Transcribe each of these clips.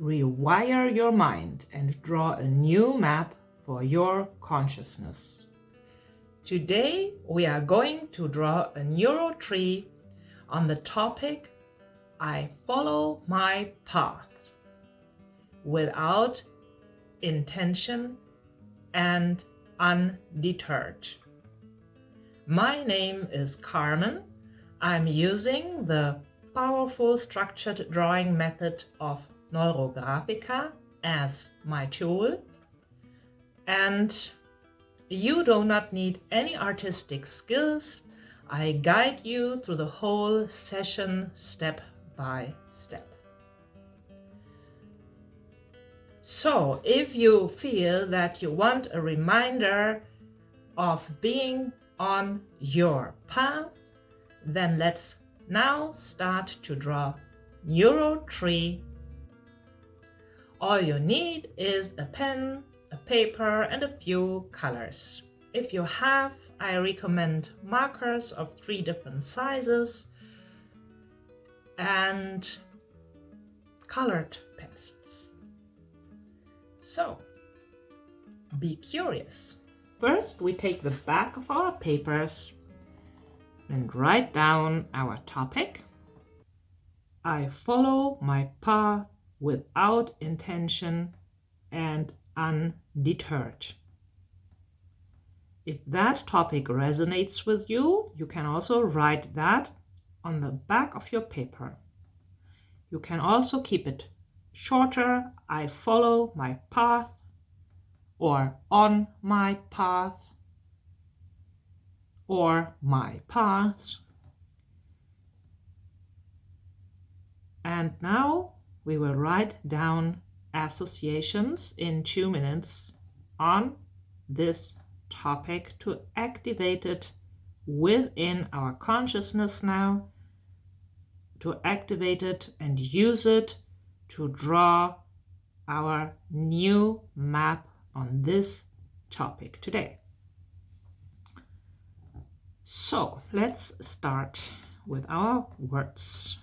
Rewire your mind and draw a new map for your consciousness. Today we are going to draw a neuro tree on the topic I follow my path without intention and undeterred. My name is Karmen. I'm using the powerful structured drawing method of Neurographica as my tool, and you do not need any artistic skills. I guide you through the whole session step by step. So if you feel that you want a reminder of being on your path, then let's now start to draw Neuro Tree. All you need is a pen, a paper, and a few colors. If you have, I recommend markers of 3 different sizes and colored pencils. So, be curious. First, we take the back of our papers and write down our topic. I follow my path without intention and undeterred. If that topic resonates with you, you can also write that on the back of your paper. You can also keep it shorter. I follow my path, or on my path, or my path. And now we will write down associations in 2 minutes on this topic to activate it within our consciousness now, to activate it and use it to draw our new map on this topic today. So let's start with our words.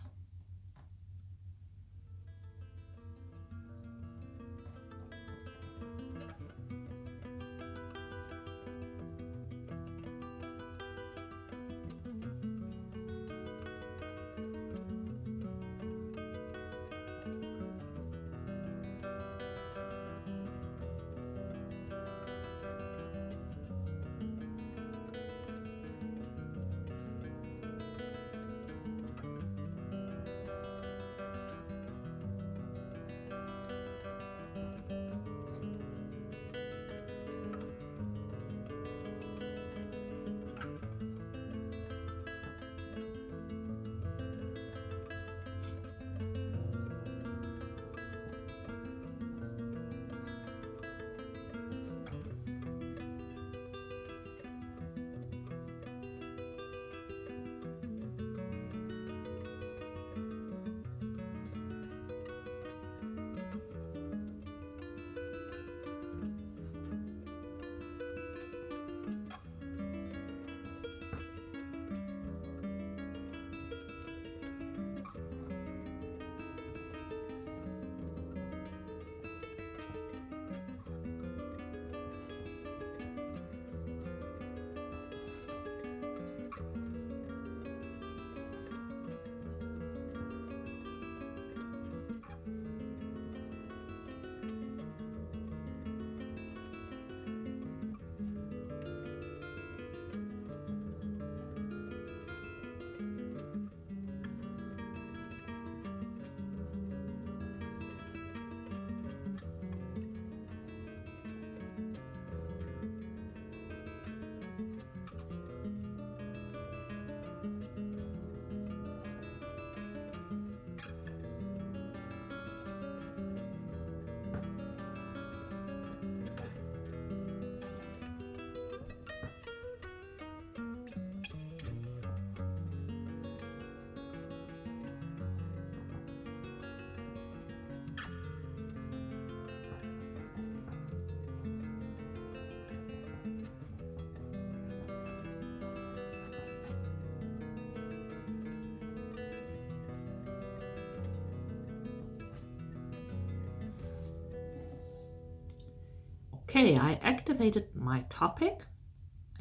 Okay, I activated my topic.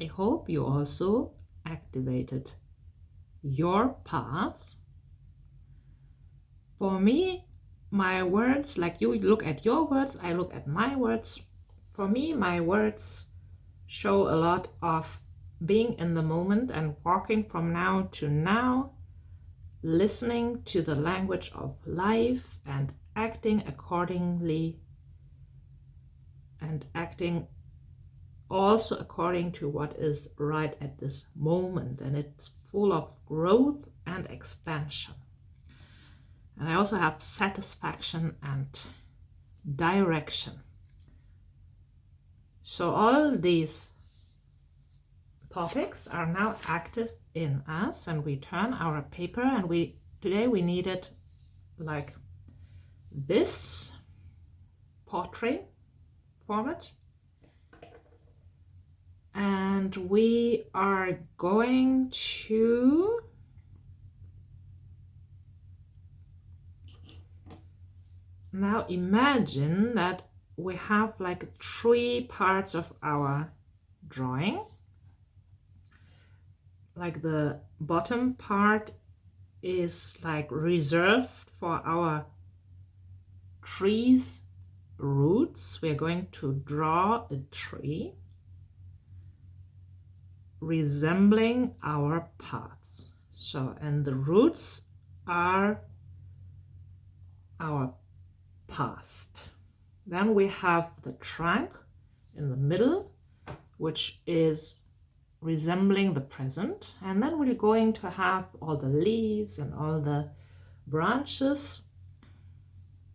I hope you also activated your path. For me, my words, like you look at your words, I look at my words. For me, my words show a lot of being in the moment and walking from now to now, listening to the language of life and acting accordingly, and acting also according to what is right at this moment. And it's full of growth and expansion. And I also have satisfaction and direction. So all these topics are now active in us, and we turn our paper, and today we needed like this portrait format, and we are going to now imagine that we have like 3 parts of our drawing. Like the bottom part is like reserved for our tree's roots. We're going to draw a tree resembling our paths. So, and the roots are our past. Then we have the trunk in the middle, which is resembling the present. And then we're going to have all the leaves and all the branches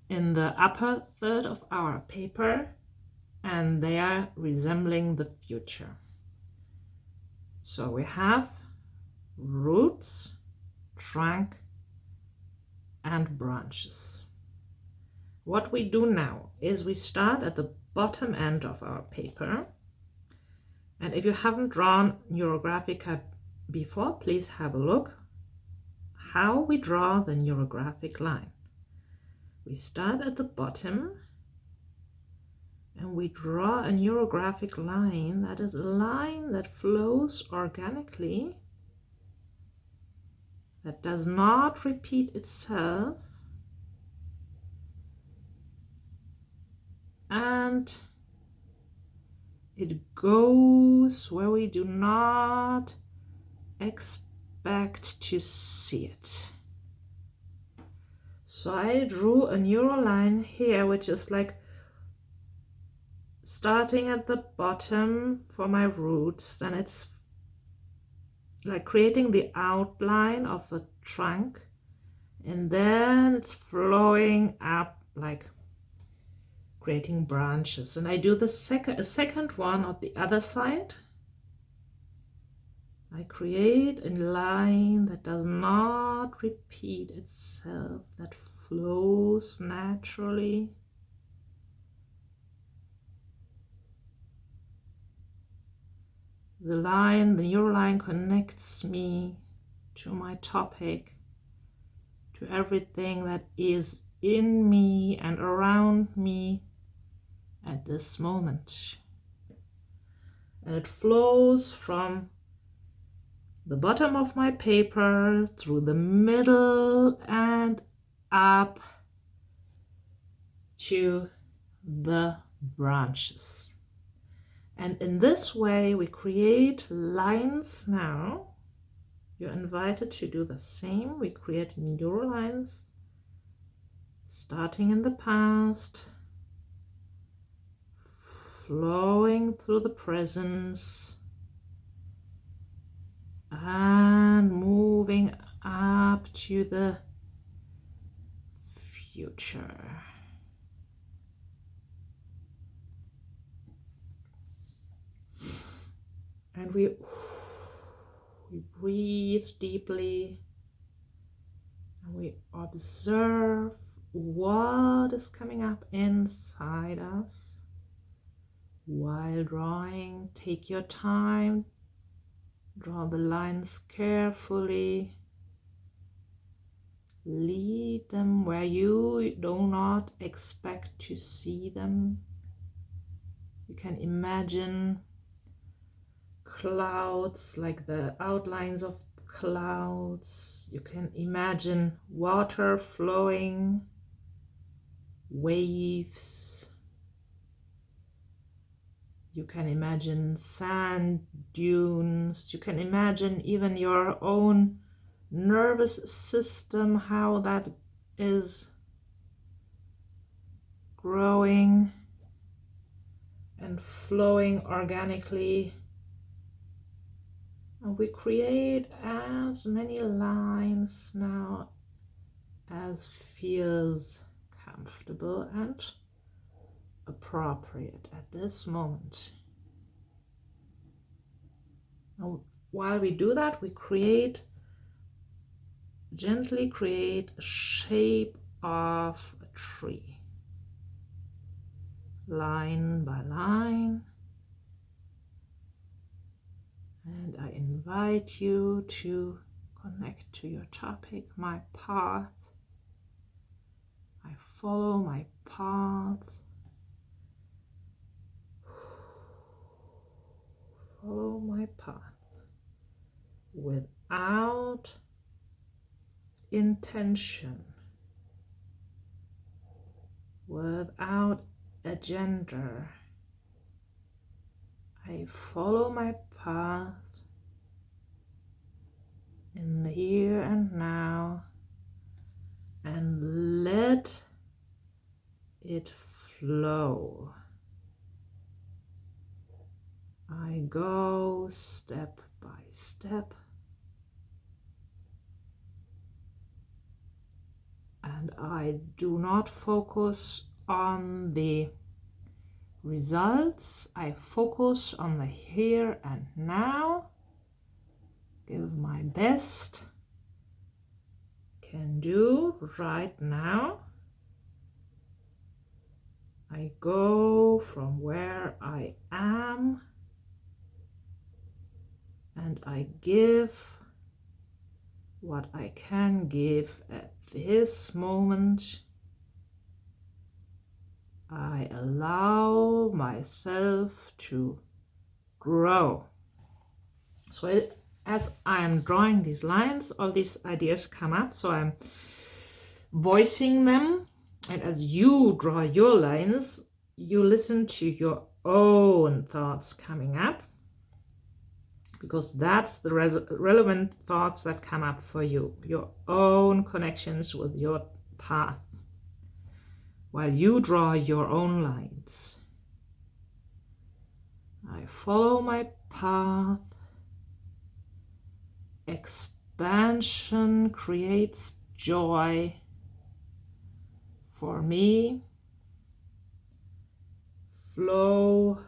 in the upper third of our paper, and they are resembling the future. So we have roots, trunk, and branches. What we do now is we start at the bottom end of our paper. And if you haven't drawn Neurographica before, please have a look how we draw the neurographic line. We start at the bottom and we draw a neurographic line that is a line that flows organically, that does not repeat itself, and it goes where we do not expect to see it. So I drew a neural line here, which is like starting at the bottom for my roots, and it's like creating the outline of a trunk, and then it's flowing up, like creating branches. And I do the second one on the other side. I create a line that does not repeat itself, that flows naturally. The line, the neural line, connects me to my topic, to everything that is in me and around me at this moment. And it flows from the bottom of my paper through the middle and up to the branches. And in this way we create lines now. You're invited to do the same. We create neural lines starting in the past, flowing through the present, and moving up to the future. And we breathe deeply, and we observe what is coming up inside us while drawing. Take your time, draw the lines carefully, lead them where you do not expect to see them. You can imagine clouds, like the outlines of clouds. You can imagine water flowing, waves. You can imagine sand dunes. You can imagine even your own nervous system, how that is growing and flowing organically. And we create as many lines now as feels comfortable and appropriate at this moment. Now, while we do that, we gently create a shape of a tree, line by line. And I invite you to connect to your topic, my path. I follow my path. Follow my path without intention, without agenda. I follow my path in the here and now and let it flow. I go step by step, and I do not focus on the results. I focus on the here and now. Give my best, can do right now. I go from where I am and I give what I can give at this moment. I allow myself to grow. So as I'm drawing these lines, all these ideas come up, so I'm voicing them, and as you draw your lines, you listen to your own thoughts coming up, because that's the relevant thoughts that come up for you, your own connections with your path, while you draw your own lines. I follow my path. Expansion creates joy for me. Flow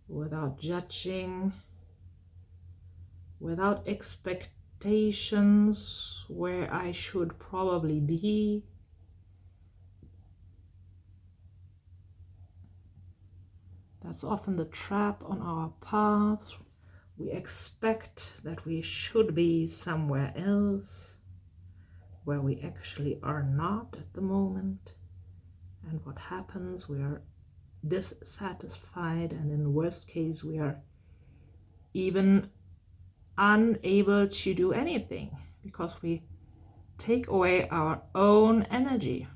without judging, without expectations where I should probably be. That's often the trap on our path. We expect that we should be somewhere else where we actually are not at the moment. And what happens? We are dissatisfied, and in the worst case, we are even unable to do anything because we take away our own energy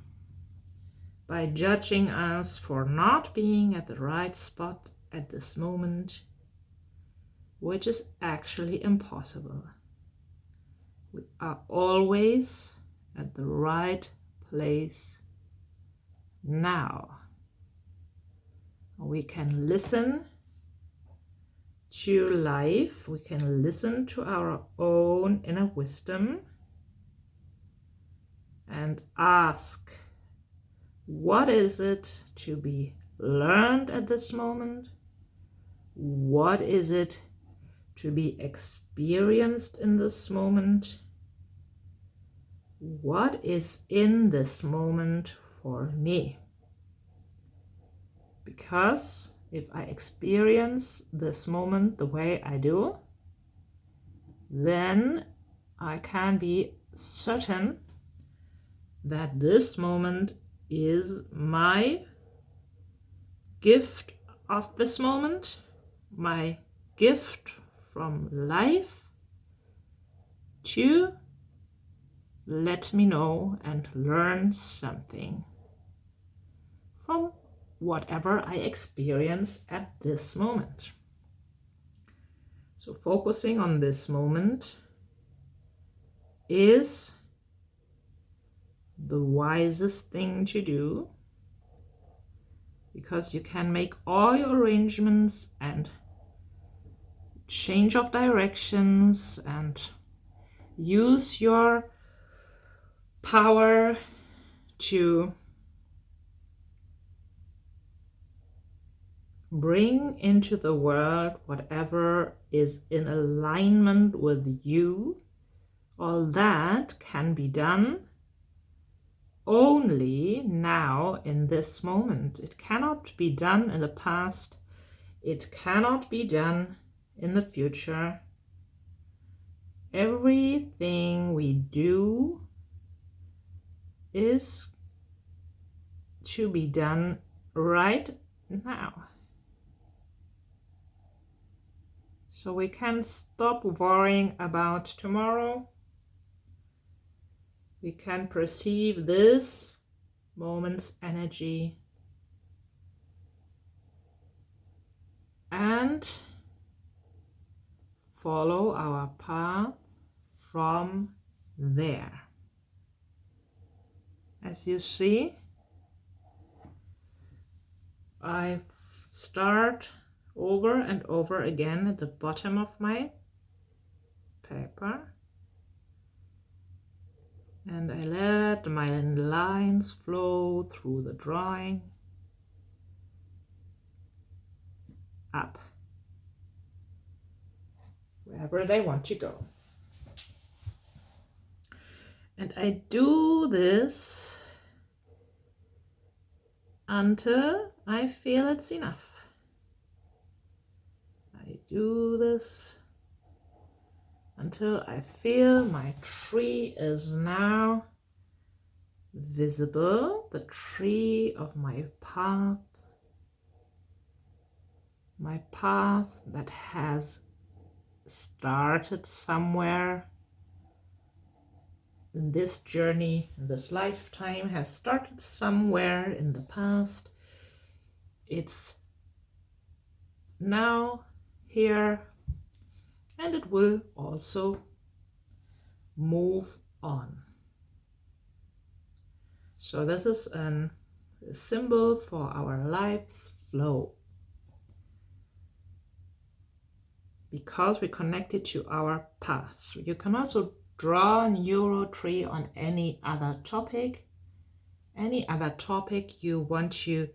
by judging us for not being at the right spot at this moment, which is actually impossible. We are always at the right place now. We can listen to life, we can listen to our own inner wisdom and ask, what is it to be learned at this moment? What is it to be experienced in this moment? What is in this moment for me? Because if I experience this moment the way I do, then I can be certain that this moment is my gift of this moment, my gift from life to let me know and learn something from whatever I experience at this moment. So focusing on this moment is the wisest thing to do, because you can make all your arrangements and change of directions and use your power to bring into the world whatever is in alignment with you. All that can be done only now in this moment. It cannot be done in the past. It cannot be done in the future. Everything we do is to be done right now. So we can stop worrying about tomorrow. We can perceive this moment's energy and follow our path from there. As you see, I start over and over again at the bottom of my paper, and I let my lines flow through the drawing up wherever they want to go. And I do this until I feel it's enough. I do this until I feel my tree is now visible, the tree of my path that has started somewhere in this journey, in this lifetime, has started somewhere in the past. It's now here, and it will also move on. So this is a symbol for our life's flow, because we connect it to our path. You can also draw a Neuro Tree on any other topic you want to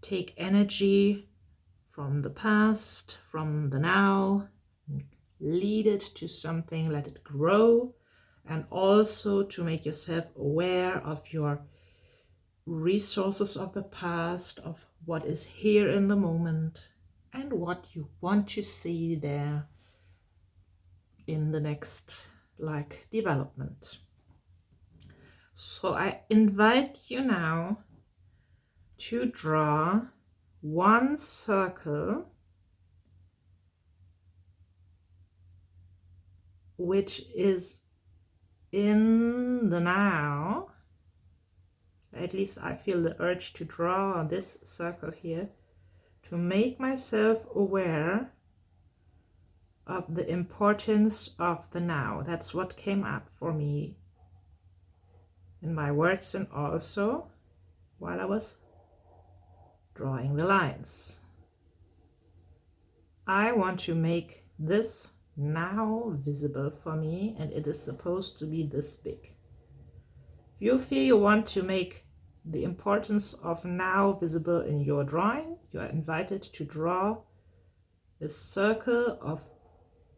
take energy from the past, from the now, lead it to something, let it grow, and also to make yourself aware of your resources of the past, of what is here in the moment, and what you want to see there in the next development. So I invite you now to draw one circle which is in the now. At least I feel the urge to draw this circle here, to make myself aware of the importance of the now. That's what came up for me in my words and also while I was drawing the lines. I want to make this now visible for me, and it is supposed to be this big. If you feel you want to make the importance of now visible in your drawing, you are invited to draw a circle of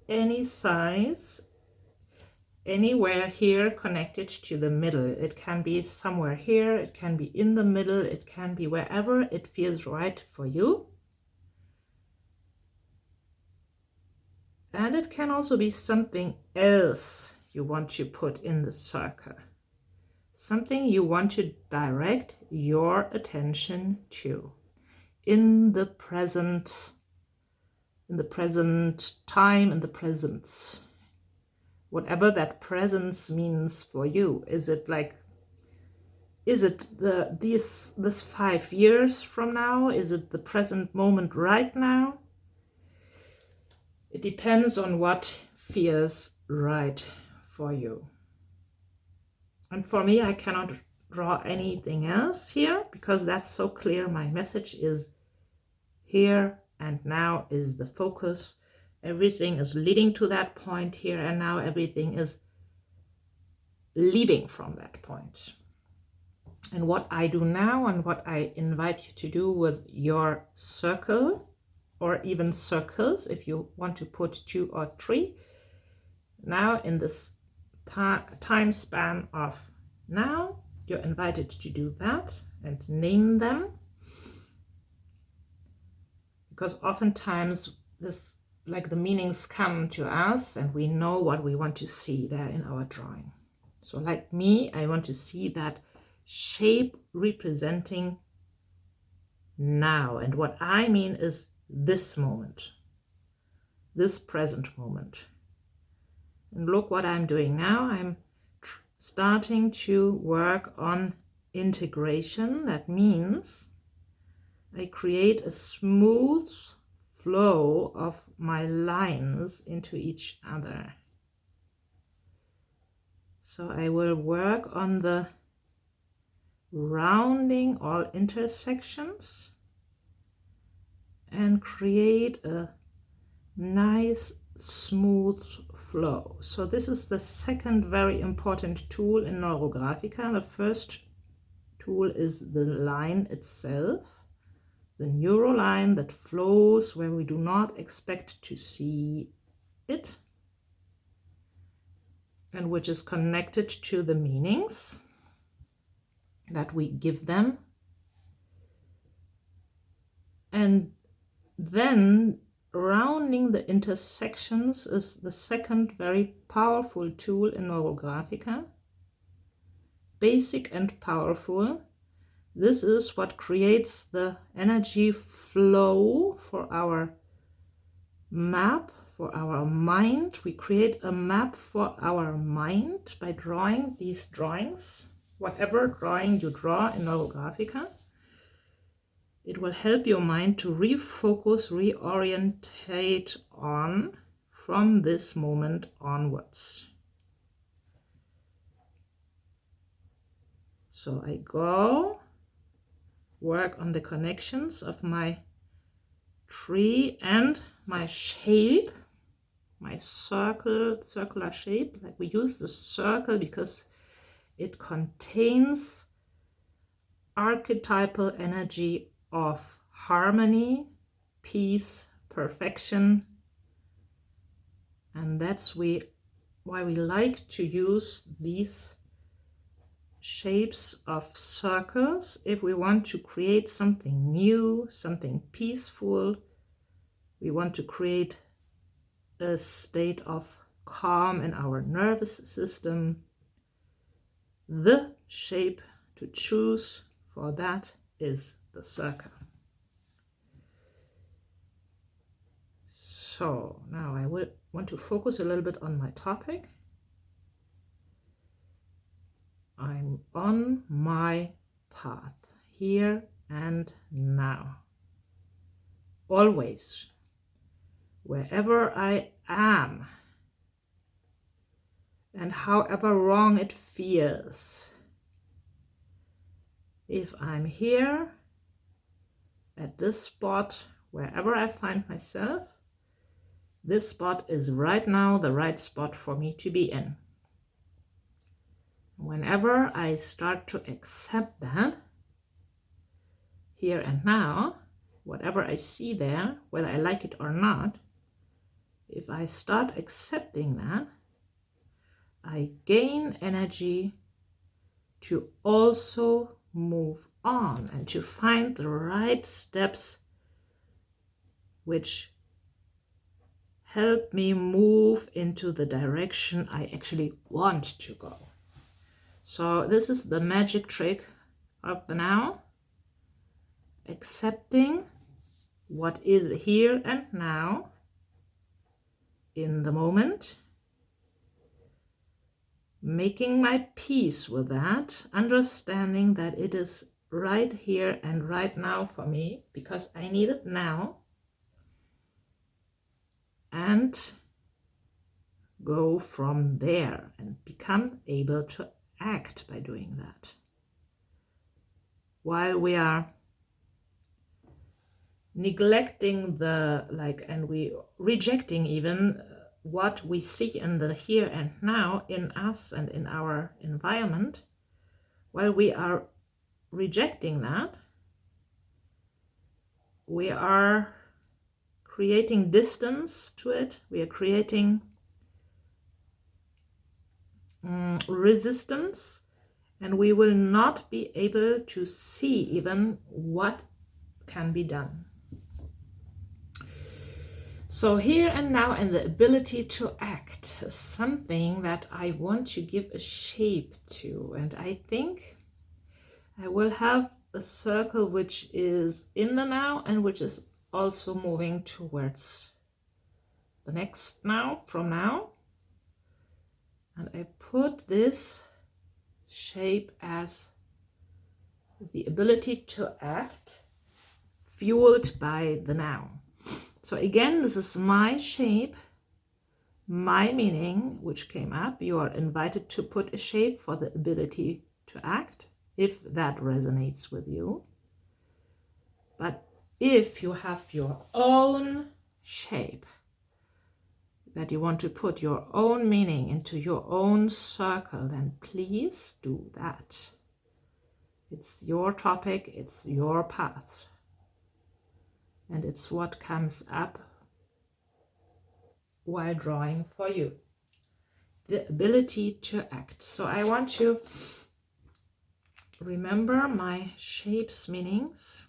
any size, anywhere here connected to the middle. It can be somewhere here, it can be in the middle, it can be wherever it feels right for you. And it can also be something else you want to put in the circle. something you want to direct your attention to in the present time, in the presence, whatever that presence means for you. Is it this 5 years from now? Is it the present moment right now? It depends on what feels right for you. And for me, I cannot draw anything else here because that's so clear. My message is here and now is the focus. Everything is leading to that point here and now. Everything is leaving from that point. And what I do now and what I invite you to do with your circle, or even circles if you want to put 2 or 3, now in this time span of now, you're invited to do that and name them, because oftentimes the meanings come to us and we know what we want to see there in our drawing. So like me, I want to see that shape representing now, and what I mean is this moment, this present moment. And look what I'm doing now. I'm starting to work on integration. That means I create a smooth flow of my lines into each other. So I will work on the rounding all intersections and create a nice smooth flow. So this is the second very important tool in Neurographica. The first tool is the line itself, the neuro line that flows where we do not expect to see it, and which is connected to the meanings that we give them. And then rounding the intersections is the second very powerful tool in Neurographica. Basic and powerful. This is what creates the energy flow for our map, for our mind. We create a map for our mind by drawing these drawings. Whatever drawing you draw in Neurographica, it will help your mind to refocus, reorientate on from this moment onwards. So I go work on the connections of my tree and my shape, my circular shape. Like we use the circle because it contains archetypal energy of harmony, peace, perfection, and that's why we like to use these shapes of circles. If we want to create something new, something peaceful, we want to create a state of calm in our nervous system, the shape to choose for that is the circle. So now I will want to focus a little bit on my topic. I'm on my path here and now. Always, wherever I am, and however wrong it feels, if I'm here at this spot, wherever I find myself, this spot is right now the right spot for me to be in. Whenever I start to accept that, here and now, whatever I see there, whether I like it or not, if I start accepting that, I gain energy to also move on and to find the right steps which help me move into the direction I actually want to go. So this is the magic trick of the now, accepting what is here and now in the moment, making my peace with that, understanding that it is right here and right now for me because I need it now, and go from there and become able to act by doing that. While we are neglecting and we rejecting even what we see in the here and now in us and in our environment, while we are rejecting that, we are creating distance to it, we are creating resistance, and we will not be able to see even what can be done. So here and now, and the ability to act is something that I want to give a shape to, and I think I will have a circle which is in the now and which is also moving towards the next now, from now. And I put this shape as the ability to act, fueled by the now. So again, this is my shape, my meaning, which came up. You are invited to put a shape for the ability to act, if that resonates with you. But if you have your own shape, that you want to put your own meaning into your own circle, then please do that. It's your topic, it's your path, and it's what comes up while drawing for you. The ability to act. So I want to remember my shapes meanings.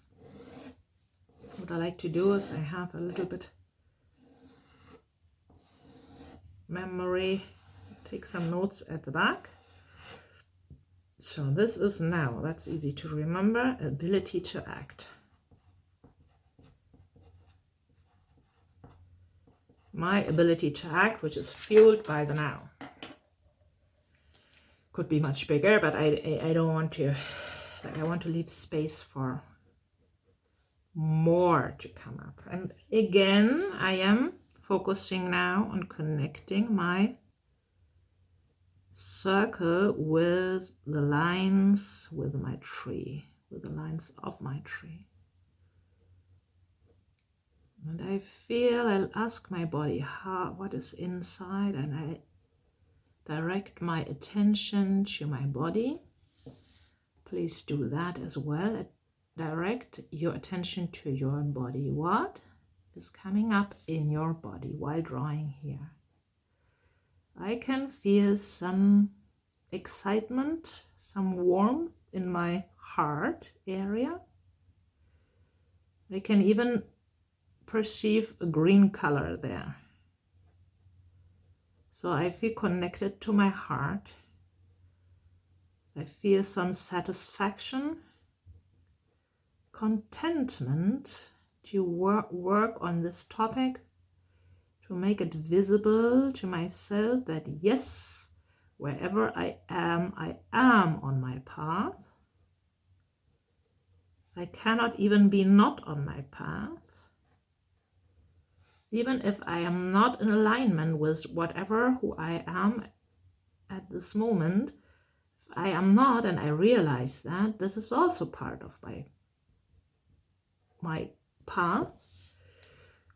What I like to do is I have a little bit memory, take some notes at the back. So this is now, that's easy to remember, ability to act. My ability to act, which is fueled by the now. Could be much bigger, but I don't want to, I want to leave space for more to come up. And again, I am focusing now on connecting my circle with the lines, with my tree, with the lines of my tree. And I feel, I'll ask my body what is inside, and I direct my attention to my body. Please do that as well. Direct your attention to your body. What is coming up in your body while drawing here? I can feel some excitement, some warmth in my heart area. I can even perceive a green color there. So I feel connected to my heart. I feel some satisfaction, contentment to work on this topic, to make it visible to myself that yes, wherever I am on my path. I cannot even be not on my path. Even if I am not in alignment with whatever who I am at this moment, if I am not, and I realize that this is also part of my path,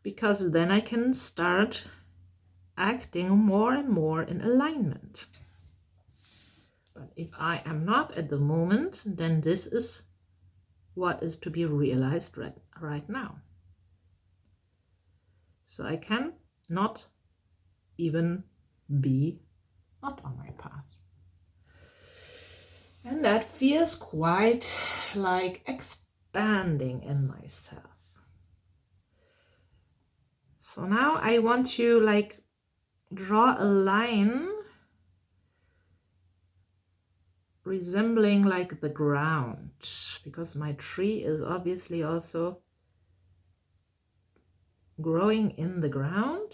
because then I can start acting more and more in alignment. But if I am not at the moment, then this is what is to be realized right now. So I can not even be not on my path. And that feels quite like expanding in myself. So now I want to draw a line resembling like the ground, because my tree is obviously also growing in the ground,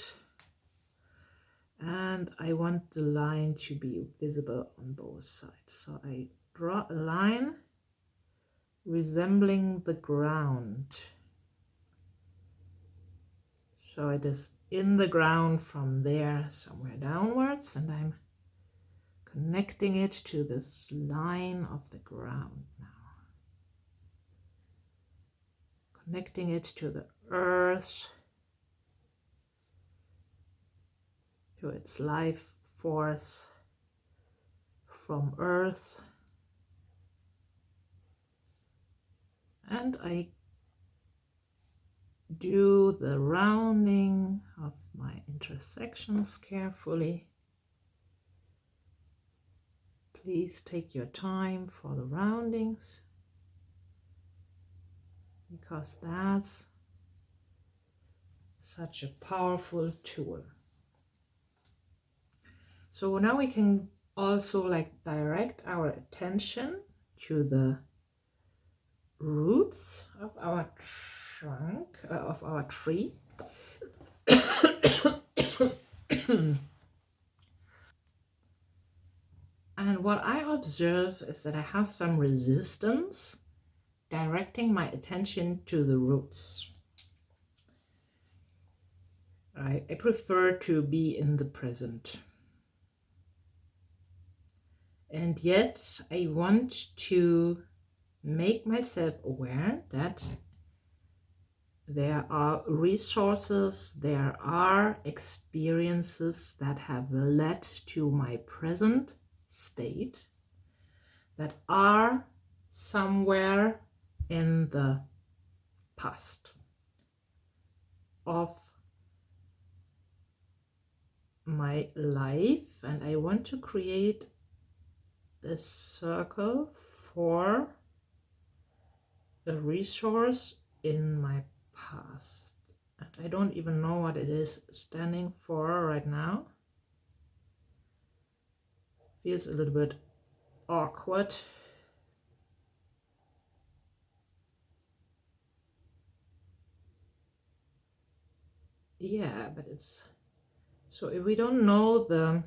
and I want the line to be visible on both sides. So I draw a line resembling the ground. So it is in the ground from there somewhere downwards, and I'm connecting it to this line of the ground now. Connecting it to the earth, to its life force from earth. And I do the rounding of my intersections carefully. Please take your time for the roundings, because that's such a powerful tool. So now we can also like direct our attention to the roots of our trunk, of our tree. And what I observe is that I have some resistance directing my attention to the roots. I prefer to be in the present. And yet I want to make myself aware that there are resources, there are experiences that have led to my present state that are somewhere in the past of my life, and I want to create a circle for a resource in my past. And I don't even know what it is standing for right now. Feels a little bit awkward. Yeah, but it's so if we don't know the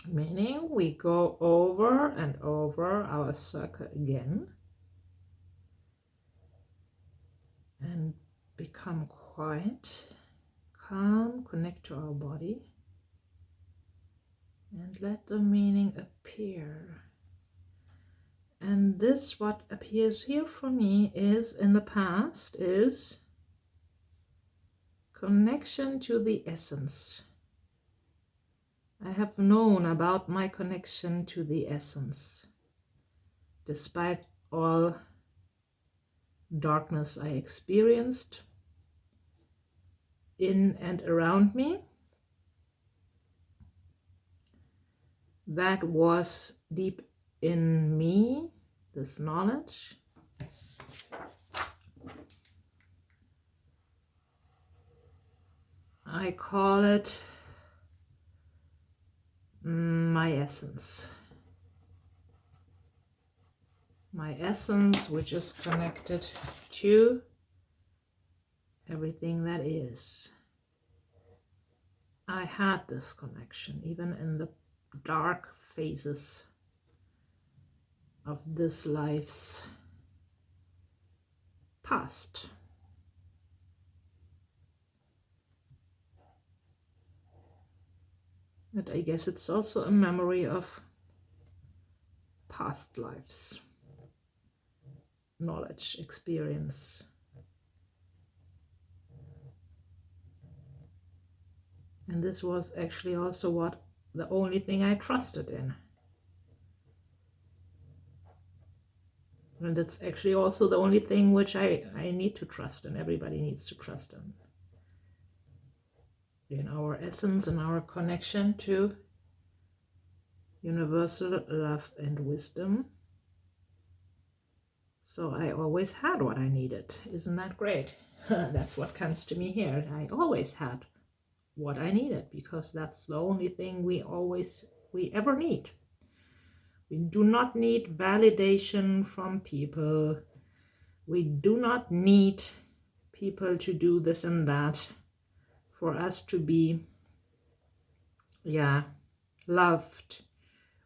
meaning, we go over and over our circle again and become quiet, calm, connect to our body, and let the meaning appear. And this, what appears here for me, is in the past, is connection to the essence. I have known about my connection to the essence, despite all darkness I experienced in and around me. That was deep in me, this knowledge. I call it my essence. My essence, which is connected to everything that is. I had this connection even in the dark phases of this life's past. But I guess it's also a memory of past lives, knowledge, experience. And this was actually also what the only thing I trusted in. And it's actually also the only thing which I need to trust in. Everybody needs to trust in our essence and our connection to universal love and wisdom. So I always had what I needed. Isn't that great? That's what comes to me here. I always had what I needed, because that's the only thing we ever need. We do not need validation from people. We do not need people to do this and that for us to be, loved.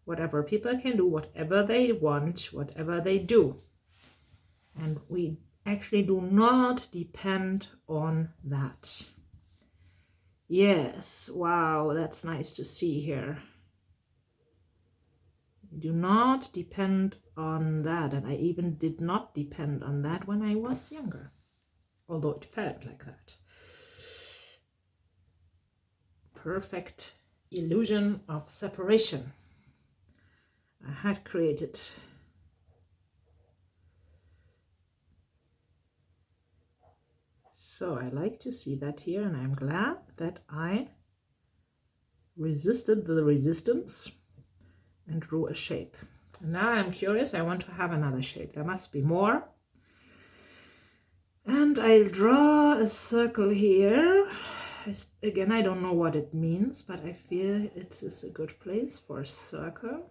Whatever. People can do whatever they want, whatever they do. And we actually do not depend on that. Yes, wow, that's nice to see here. We do not depend on that, and I even did not depend on that when I was younger, although it felt like that. Perfect illusion of separation I had created. So I like to see that here, and I'm glad that I resisted the resistance and drew a shape. And now I'm curious, I want to have another shape. There must be more. And I'll draw a circle here. Again, I don't know what it means, but I feel it is a good place for a circle.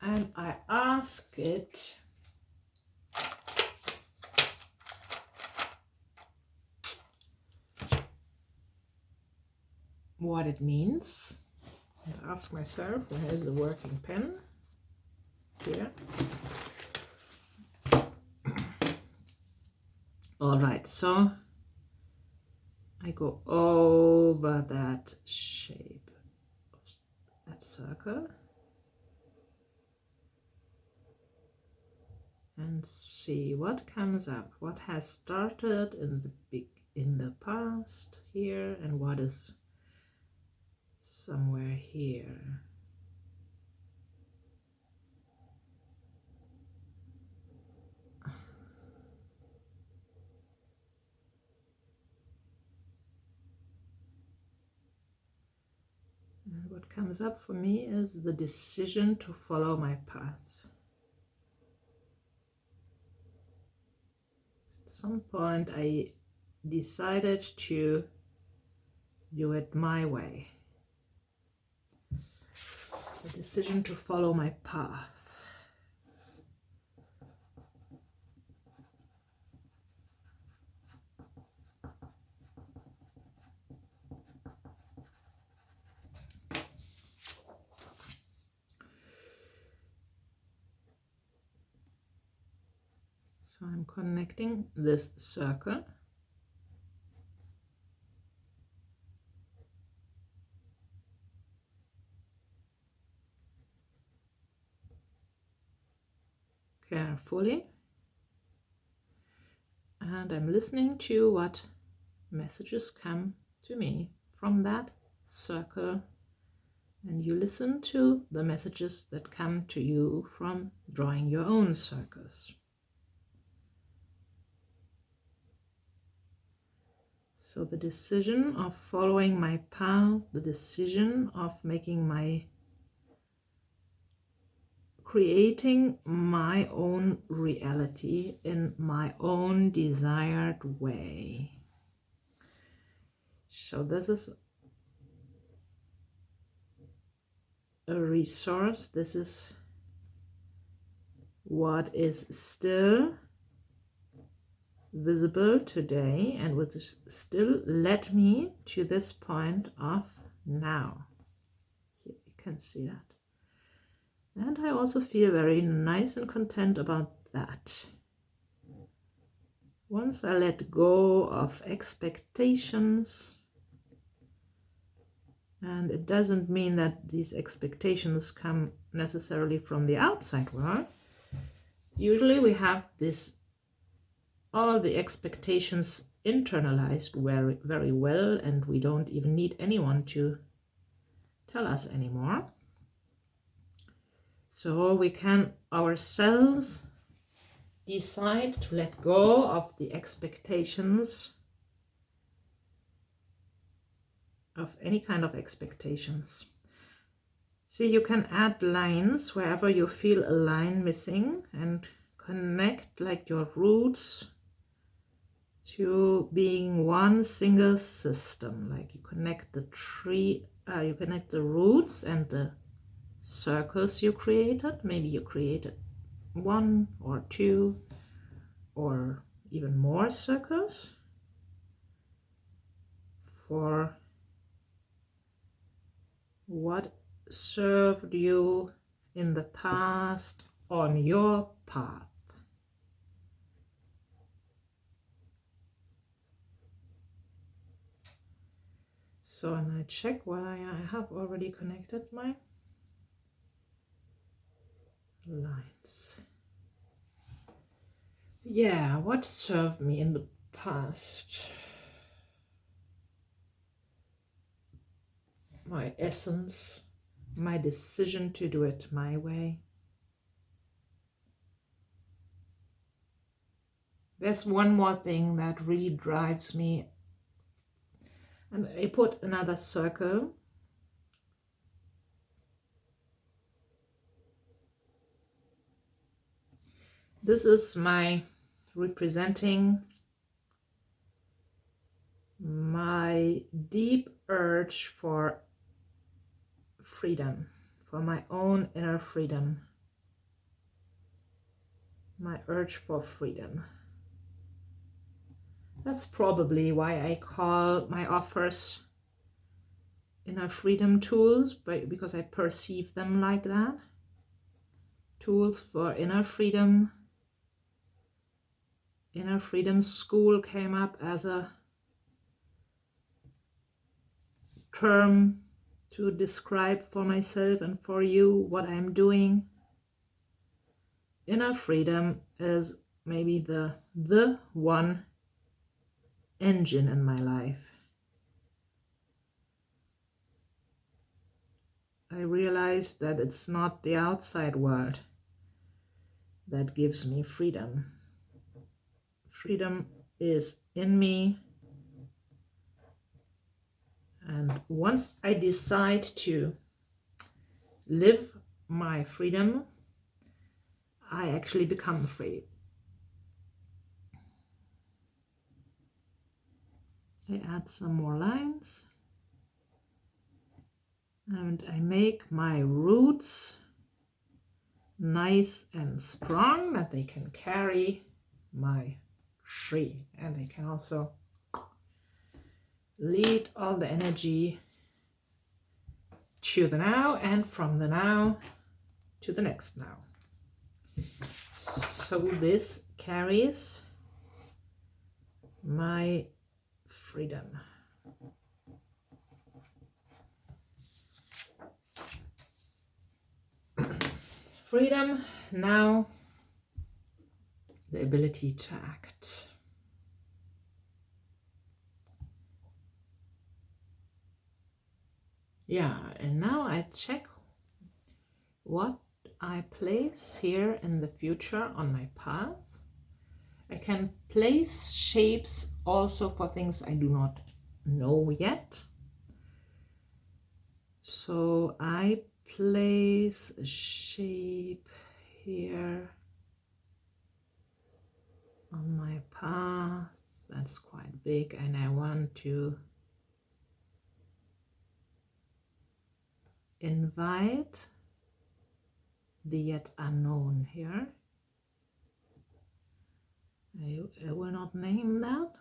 And I ask it what it means. And ask myself, where is the working pen? Here. All right, so I go over that shape of that circle and see what comes up, what has started in the past here, and what is somewhere here. And what comes up for me is the decision to follow my path. At some point I decided to do it my way. The decision to follow my path. So I'm connecting this circle. Carefully. And I'm listening to what messages come to me from that circle. And you listen to the messages that come to you from drawing your own circles. So the decision of following my path, the decision of creating my own reality in my own desired way. So this is a resource. This is what is still visible today and which still led me to this point of now. Here you can see that. And I also feel very nice and content about that. Once I let go of expectations, and it doesn't mean that these expectations come necessarily from the outside world. Usually we have all the expectations internalized very, very well, and we don't even need anyone to tell us anymore. So we can ourselves decide to let go of the expectations, of any kind of expectations. See, you can add lines wherever you feel a line missing and connect like your roots to being one single system. Like you connect the tree, you connect the roots and the circles you created. Maybe you created 1 or 2 or even more circles for what served you in the past on your path. So, and I check whether I have already connected my lines. Yeah, what served me in the past? My essence, my decision to do it my way. There's one more thing that really drives me, and I put another circle. This is my representing my deep urge for freedom, for my own inner freedom, my urge for freedom. That's probably why I call my offers inner freedom tools, because I perceive them like that. Tools for inner freedom. Inner freedom school came up as a term to describe for myself and for you what I'm doing. Inner freedom is maybe the one engine in my life. I realized that it's not the outside world that gives me freedom. Freedom is in me. And once I decide to live my freedom, I actually become free. I add some more lines. And I make my roots nice and strong, that they can carry my tree, and they can also lead all the energy to the now and from the now to the next now. So this carries my freedom. Freedom, now the ability to act. Yeah, and now I check what I place here in the future on my path. I can place shapes also for things I do not know yet. So I place a shape here on my path. That's quite big, and I want to invite the yet unknown here. I will not name that.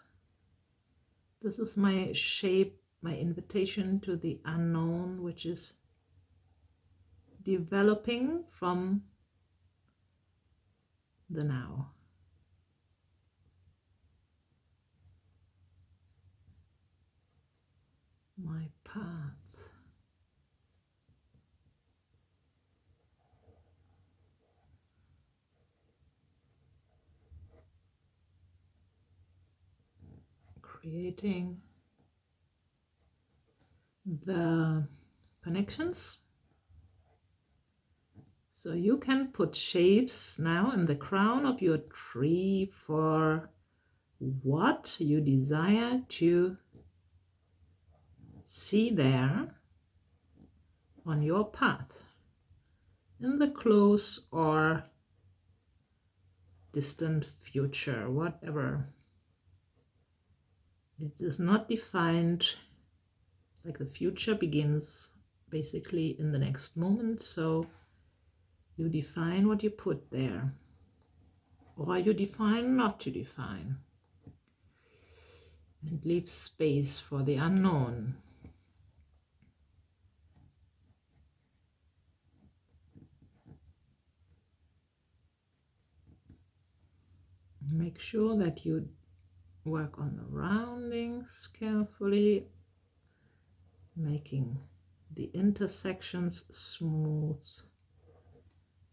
This is my shape, my invitation to the unknown, which is developing from the now. My path. Creating the connections. So you can put shapes now in the crown of your tree for what you desire to see there on your path, in the close or distant future, whatever. It is not defined, like the future begins basically in the next moment. So you define what you put there, or you define not to define, and leave space for the unknown. Make sure that you work on the roundings carefully, making the intersections smooth,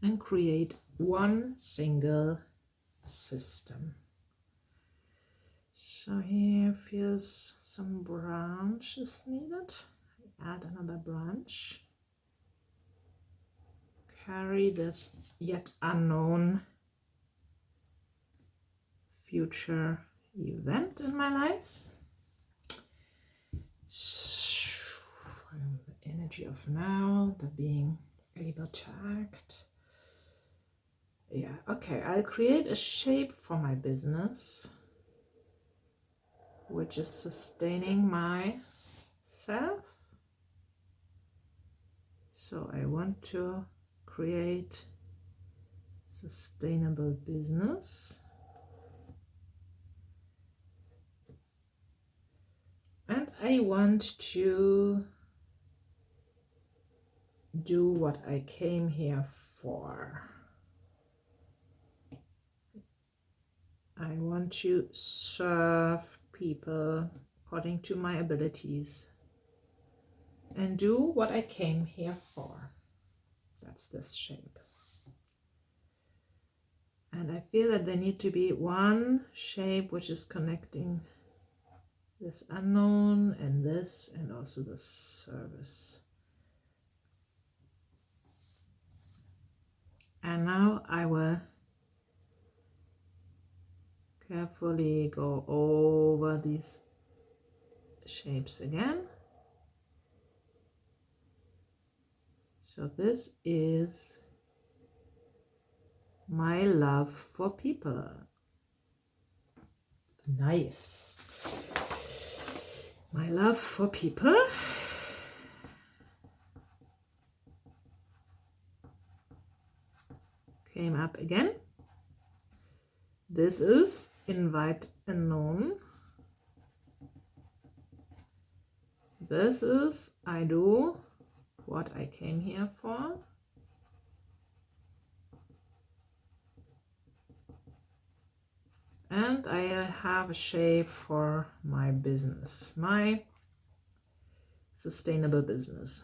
and create one single system. So here feels some branches needed. Add another branch. Carry this yet unknown future event in my life. The energy of now, the being able to act. Yeah, okay, I'll create a shape for my business, which is sustaining myself. So I want to create sustainable business. And I want to do what I came here for. I want to serve people according to my abilities and do what I came here for. That's this shape. And I feel that there need to be one shape which is connecting this unknown and this, and also the service. And now I will carefully go over these shapes again. So this is my love for people. Nice. My love for people. Came up again. This is invite unknown. This is I do what I came here for. And I have a shape for my business, my sustainable business.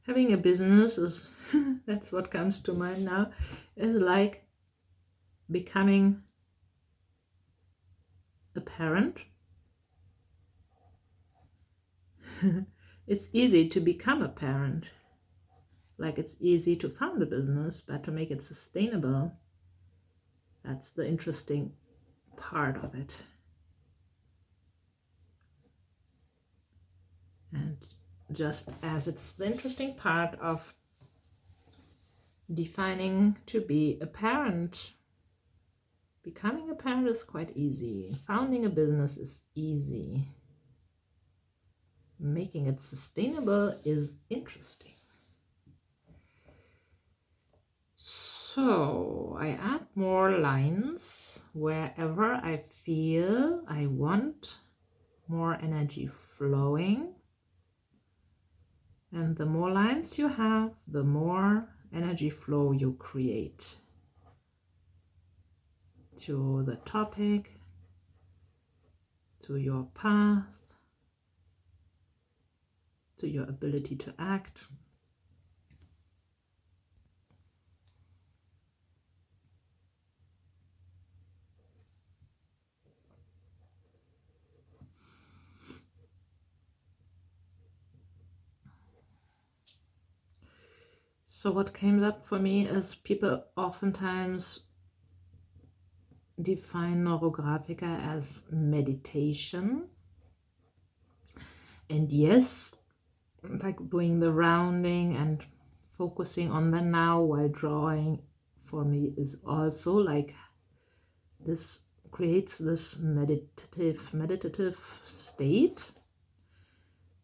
Having a business is, that's what comes to mind now, is like becoming a parent. It's easy to become a parent, like it's easy to found a business, but to make it sustainable, that's the interesting part of it. And just as it's the interesting part of defining to be a parent, becoming a parent is quite easy. Founding a business is easy. Making it sustainable is interesting. So I add more lines wherever I feel I want more energy flowing. And the more lines you have, the more energy flow you create to the topic, to your path, to your ability to act. So what came up for me is people oftentimes define Neurographica as meditation. And yes, like doing the rounding and focusing on the now while drawing for me is also like this creates this meditative state.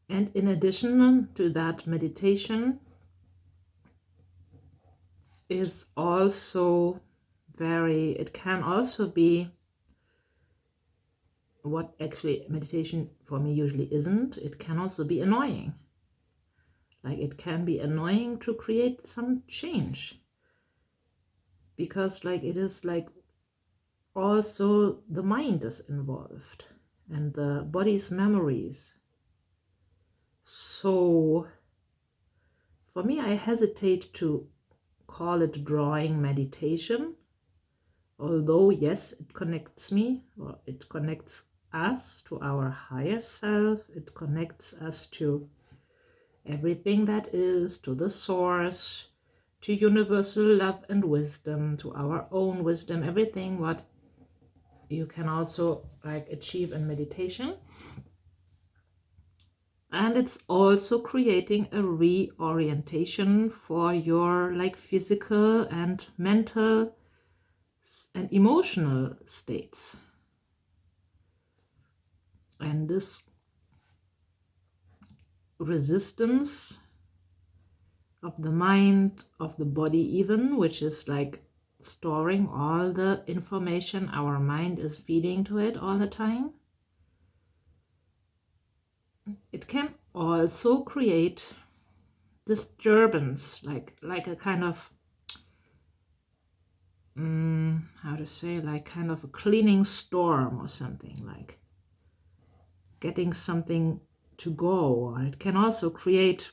And in addition to that, meditation is also it can also be what actually meditation for me usually isn't. It can also be annoying. Like it can be annoying to create some change, because like it is like also the mind is involved and the body's memories. So for me, I hesitate to call it drawing meditation, although yes, it connects me, or it connects us to our higher self. It connects us to everything that is, to the source, to universal love and wisdom, to our own wisdom, everything what you can also like achieve in meditation. And it's also creating a reorientation for your like physical and mental and emotional states. And this resistance of the mind, of the body even, which is like storing all the information our mind is feeding to it all the time, it can also create disturbance, like a kind of how to say, like kind of a cleaning storm or something, like getting something to go. Or it can also create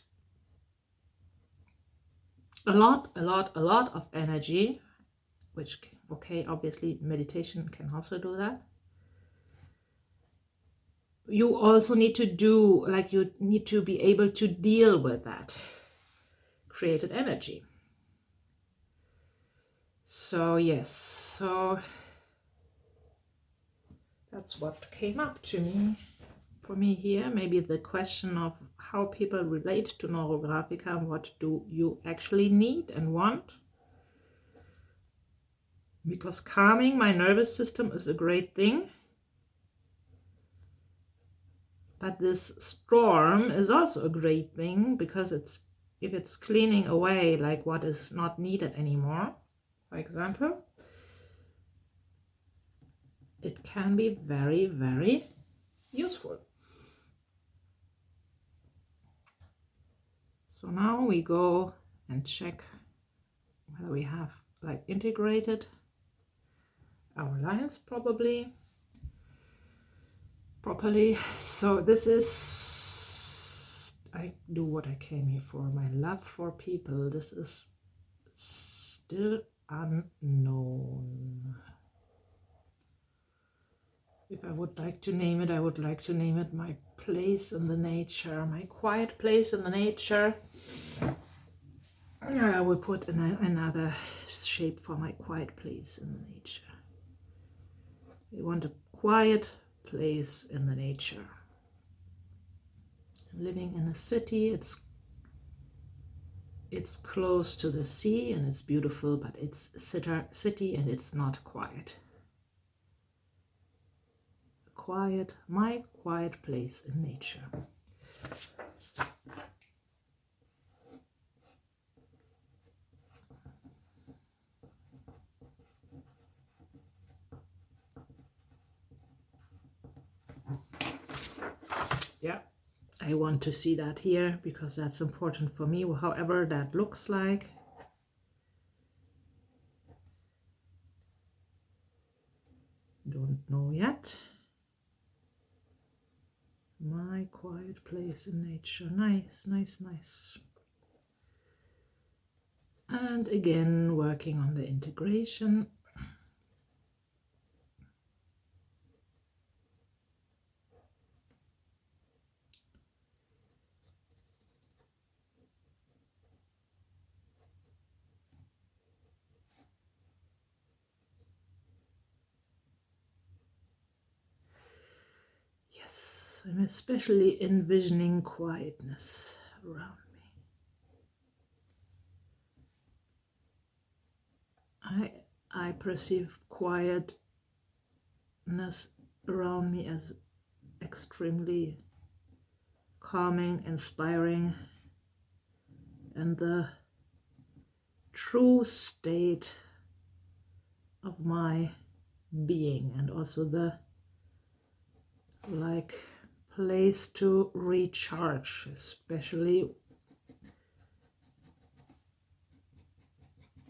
a lot of energy, which, okay, obviously meditation can also do that. You also need to do, like, you need to be able to deal with that created energy. So yes, so that's what came up to me for me here. Maybe the question of how people relate to Neurographica, what do you actually need and want? Because calming my nervous system is a great thing, but this storm is also a great thing, because if it's cleaning away like what is not needed anymore, for example, it can be very, very useful. So now we go and check whether we have like integrated our lines properly. So this is, I do what I came here for, my love for people. This is still unknown. If I would like to name it, I would like to name it my place in the nature, my quiet place in the nature. I will put another shape for my quiet place in the nature. We want a quiet place in the nature. Living in a city, it's close to the sea and it's beautiful, but it's city and it's not quiet. My quiet place in nature. Yeah, I want to see that here because that's important for me, however that looks like. Don't know yet. My quiet place in nature. Nice, nice, nice. And again, working on the integration. I'm especially envisioning quietness around me. I perceive quietness around me as extremely calming, inspiring, and the true state of my being, and also the place to recharge, especially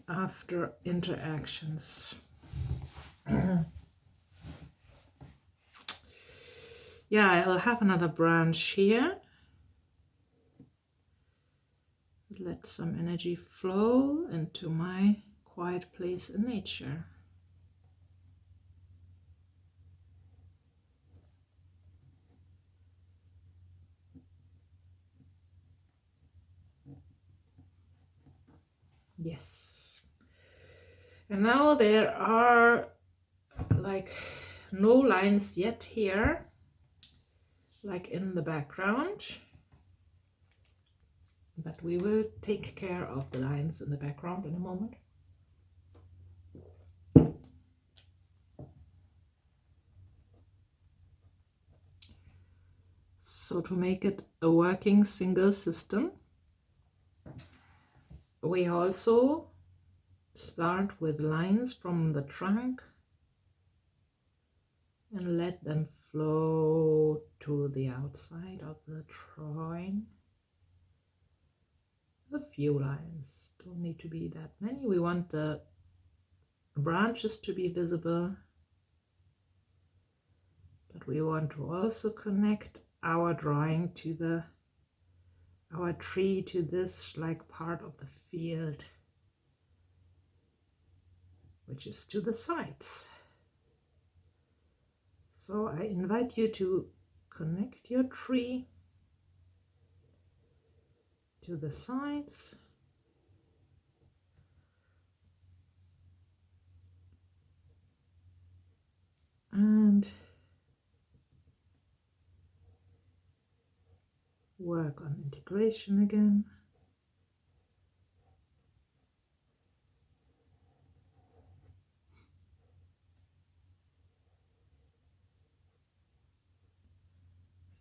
after interactions. Yeah, I'll have another branch here. Let some energy flow into my quiet place in nature. Yes. And now there are like no lines yet here, like in the background. But we will take care of the lines in the background in a moment. So to make it a working single system, we also start with lines from the trunk and let them flow to the outside of the drawing. A few lines, don't need to be that many. We want the branches to be visible, but we want to also connect our drawing to our tree to this like part of the field, which is to the sides. So I invite you to connect your tree to the sides. And work on integration again.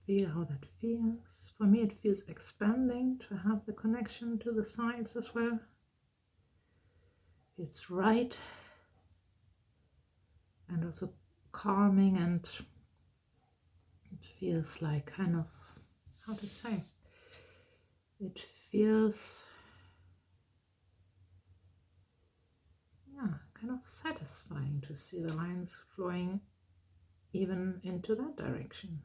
Feel how that feels. For me it feels expanding to have the connection to the sides as well. It's right and also calming, and it feels like kind of, how to say, it feels, yeah, kind of satisfying to see the lines flowing even into that direction.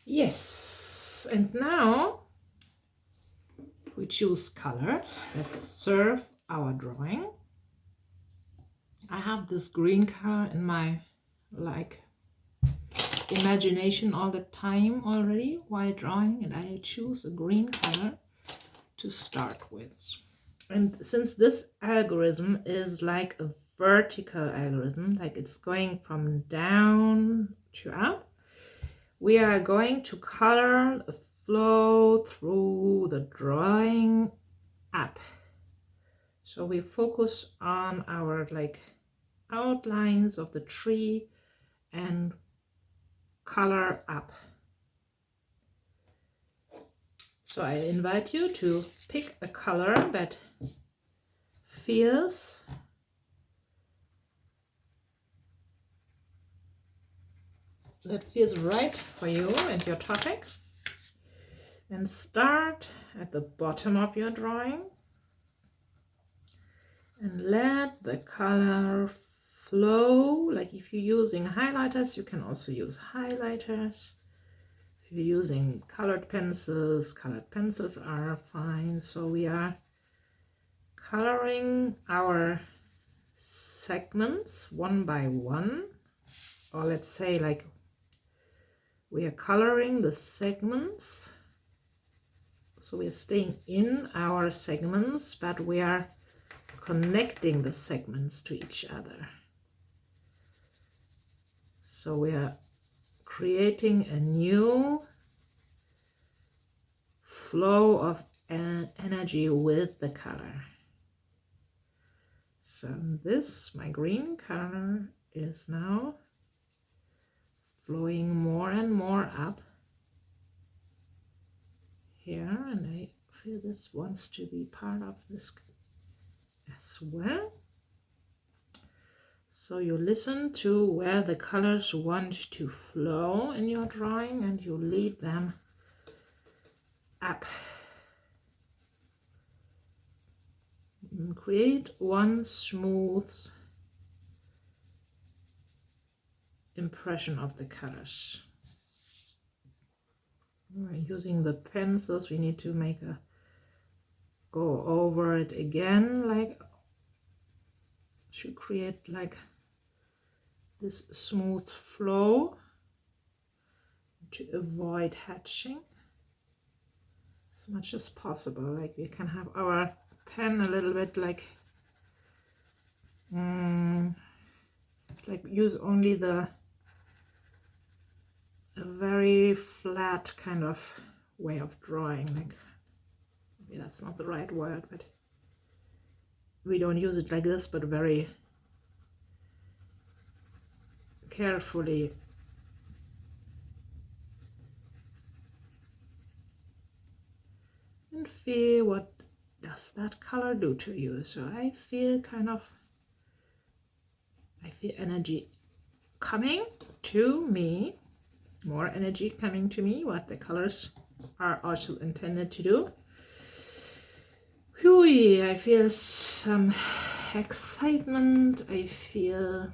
Yes, and now we choose colors that serve our drawing. I have this green color in my imagination all the time already while drawing, and I choose a green color to start with. And since this algorithm is like a vertical algorithm, like it's going from down to up, we are going to color the flow through the drawing up. So we focus on our outlines of the tree and color up. So I invite you to pick a color that feels right for you and your topic, and start at the bottom of your drawing and let the color flow. Like if you're using highlighters, you can also use highlighters. If you're using colored pencils are fine. So we are coloring our segments one by one, or let's say like we are coloring the segments. So we are staying in our segments, but we are connecting the segments to each other. So we are creating a new flow of energy with the color. So this, my green color, is now flowing more and more up here, and I feel this wants to be part of this as well. So you listen to where the colors want to flow in your drawing and you lead them up. And create one smooth impression of the colors. We're using the pencils, we need to make a go over it again, like to create like this smooth flow to avoid hatching as much as possible. Like we can have our pen a little bit like use only the a very flat kind of way of drawing. Like maybe that's not the right word, but we don't use it like this, but very carefully. And feel what does that color do to you. So I feel energy coming to me, more energy coming to me, what the colors are also intended to do. Whew, I feel some excitement, I feel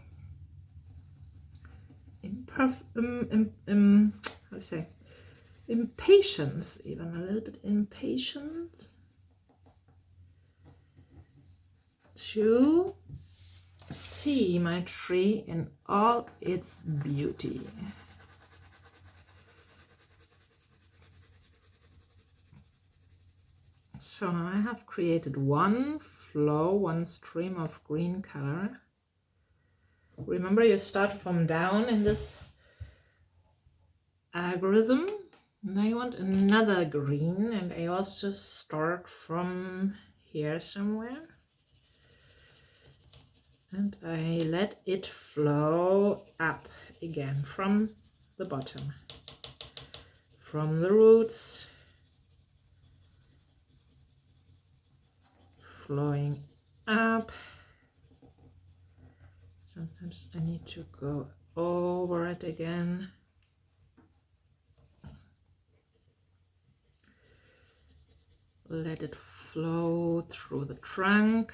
impatience, even a little bit impatient to see my tree in all its beauty. So now I have created one flow, one stream of green color. Remember, you start from down in this algorithm, and I want another green, and I also start from here somewhere. And I let it flow up again from the bottom, from the roots, flowing up. Sometimes I need to go over it again. Let it flow through the trunk.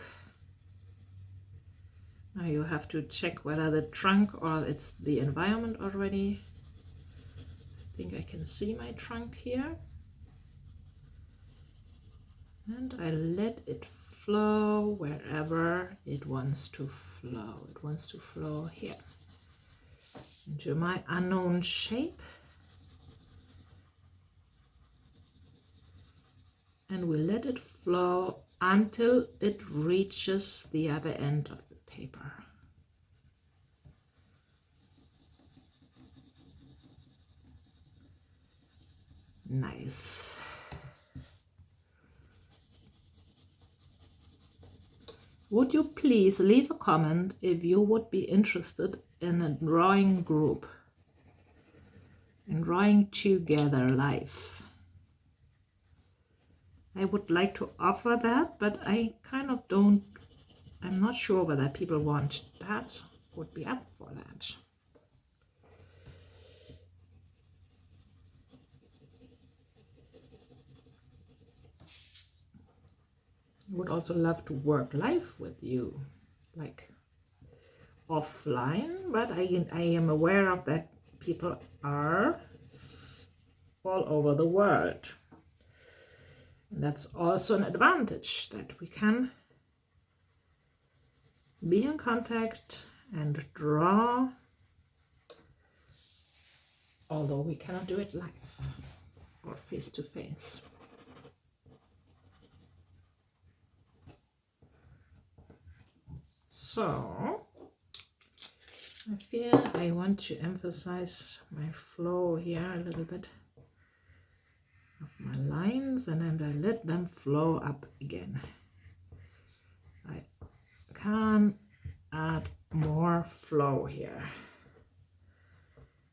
Now you have to check whether the trunk or it's the environment already. I think I can see my trunk here. And I let it flow wherever it wants to flow. It wants to flow here into my unknown shape. And we let it flow until it reaches the other end of the paper. Nice. Would you please leave a comment if you would be interested in a drawing group and drawing together live? I would like to offer that, but I kind of don't, I'm not sure whether people want that, would be up for that. I would also love to work live with you, like offline, but I am aware of that people are all over the world. And that's also an advantage, that we can be in contact and draw, although we cannot do it live or face to face. So I feel I want to emphasize my flow here a little bit of my lines, and then I let them flow up again. I can add more flow here.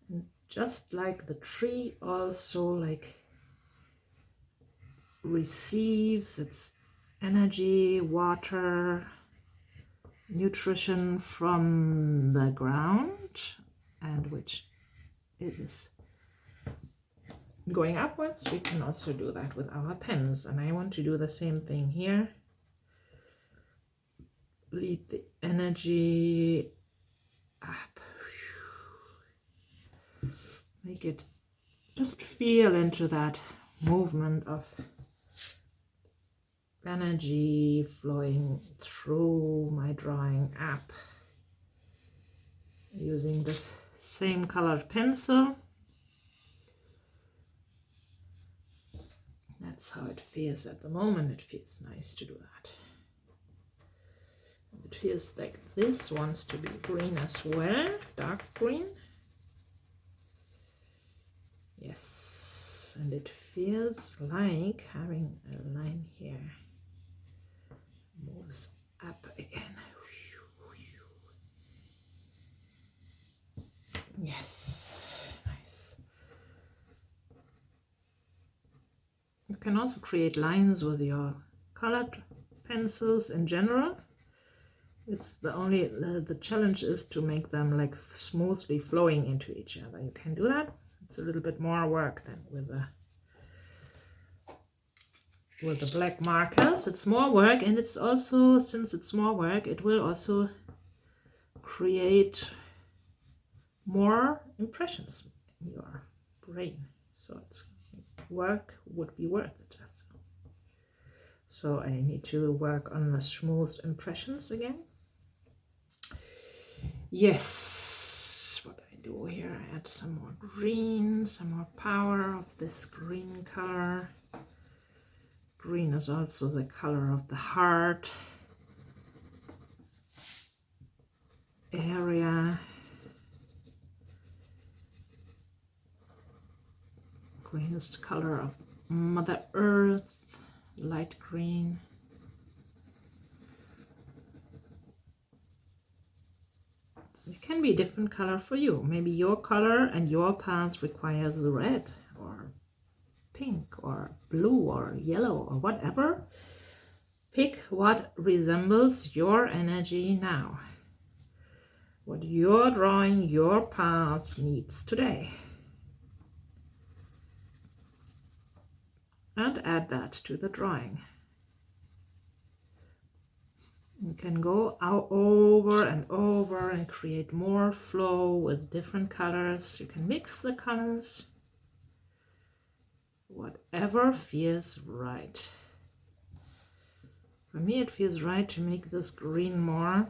And just like the tree also like receives its energy, water, nutrition from the ground, and which is going upwards, we can also do that with our pens. And I want to do the same thing here. Lead the energy up. Make it, just feel into that movement of energy flowing through my drawing app, using this same colored pencil. That's how it feels at the moment. It feels nice to do that. It feels like this wants to be green as well, dark green. Yes, and it feels like having a line here moves up again. Yes, nice. You can also create lines with your colored pencils in general. It's the challenge is to make them like smoothly flowing into each other. You can do that. It's a little bit more work than with the black markers. It's more work, and it's also, since it's more work, it will also create more impressions in your brain. So it's work would be worth it. So I need to work on the smooth impressions again. Yes, what I do here, I add some more green, some more power of this green color. Green is also the color of the heart area. Green is the color of Mother Earth, light green. So it can be a different color for you. Maybe your color and your path requires red or pink or blue or yellow or whatever. Pick what resembles your energy now. What your drawing, your path needs today. And add that to the drawing. You can go out over and over and create more flow with different colors. You can mix the colors. Whatever feels right. For me, it feels right to make this green more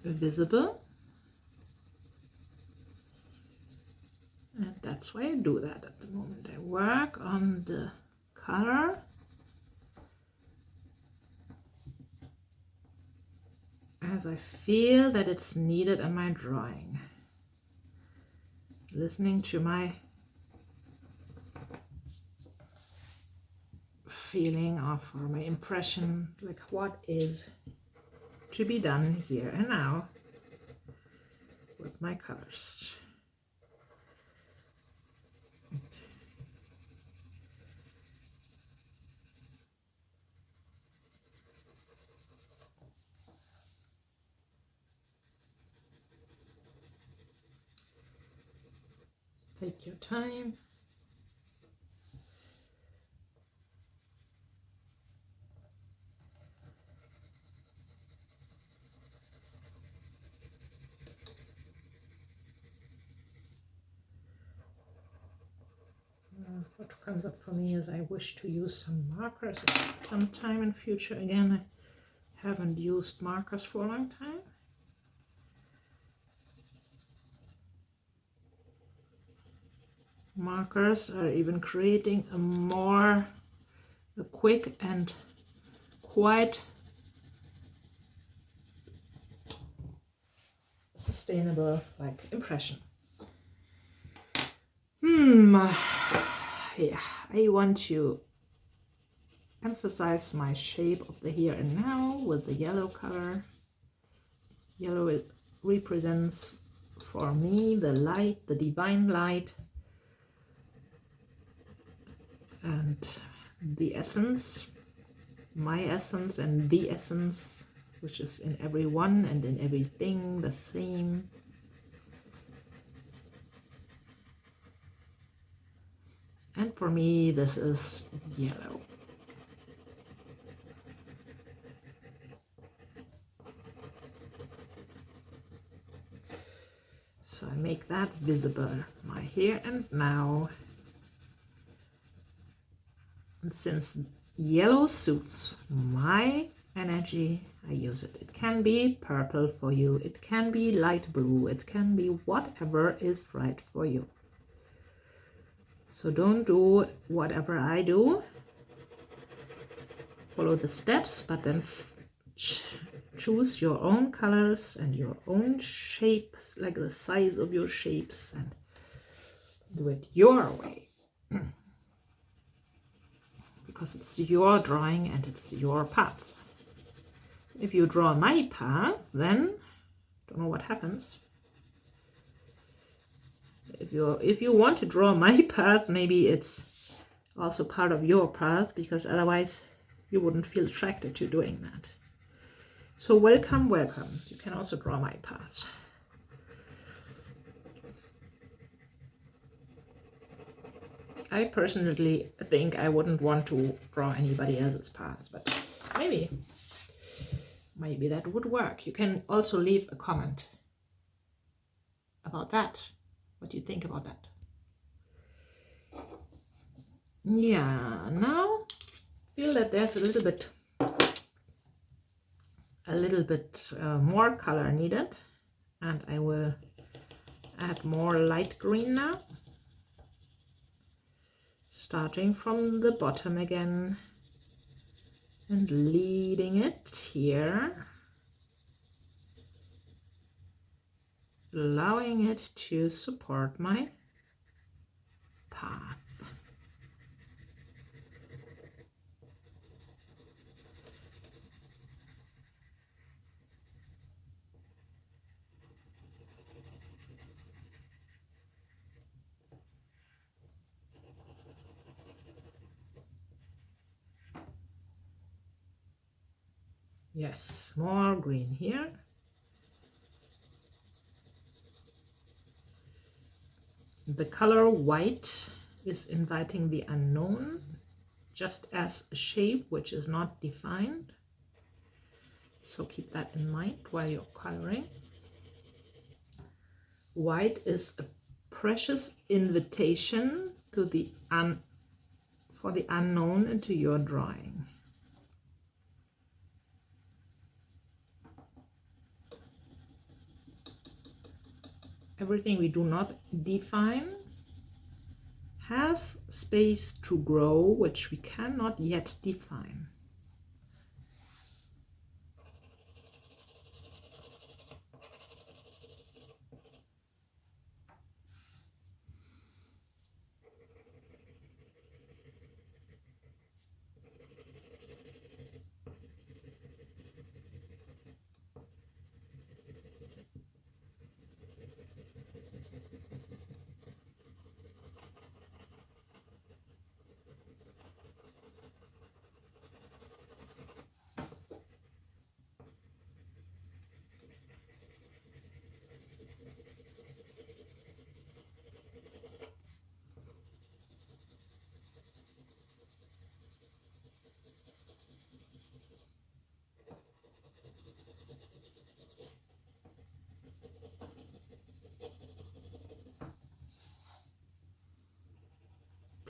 visible. And that's why I do that at the moment. I work on the color as I feel that it's needed in my drawing. Listening to my feeling of, or my impression, like what is to be done here and now with my colors. Take your time. What comes up for me is I wish to use some markers at some time in future. Again, I haven't used markers for a long time. Markers are even creating a quick and quite sustainable impression. Yeah, I want to emphasize my shape of the here and now with the yellow color. Yellow represents for me the light, the divine light, and the essence, my essence and the essence, which is in everyone and in everything the same. And for me, this is yellow. So I make that visible, my here and now. And since yellow suits my energy, I use it. It can be purple for you, it can be light blue, it can be whatever is right for you. So don't do whatever I do. Follow the steps, but then choose your own colors and your own shapes, like the size of your shapes, and do it your way. Because it's your drawing and it's your path. If you draw my path, then don't know what happens. If you want to draw my path, maybe it's also part of your path, because otherwise you wouldn't feel attracted to doing that. So welcome, welcome. You can also draw my path. I personally think I wouldn't want to draw anybody else's path, but maybe that would work. You can also leave a comment about that. What do you think about that? Yeah, now feel that there's a little bit more color needed, and I will add more light green now, starting from the bottom again and leading it here, allowing it to support my path. Yes, more green here. The color white is inviting the unknown, just as a shape which is not defined. So keep that in mind while you're coloring. White is a precious invitation to for the unknown into your drawing. Everything we do not define has space to grow, which we cannot yet define.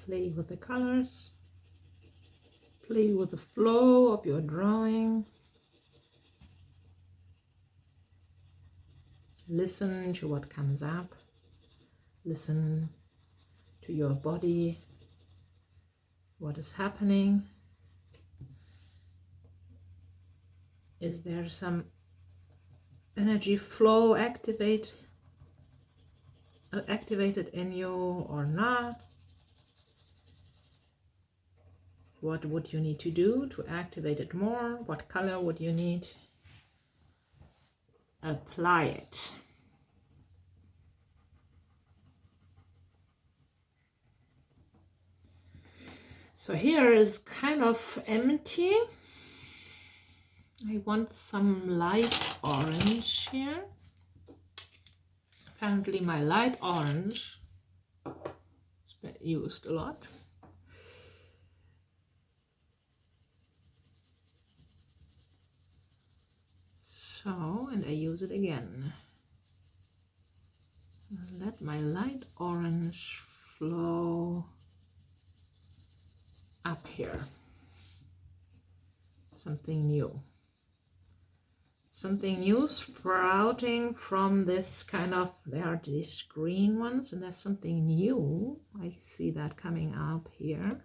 play with the colors, play with the flow of your drawing. Listen to what comes up. Listen to your body, what is happening. Is there some energy flow activated in you or not? What would you need to do to activate it more? What color would you need? Apply it. So here is kind of empty. I want some light orange here. Apparently my light orange has been used a lot. So, and I use it again. Let my light orange flow up here. Something new. Something new sprouting from this kind of, there are these green ones and there's something new. I see that coming up here.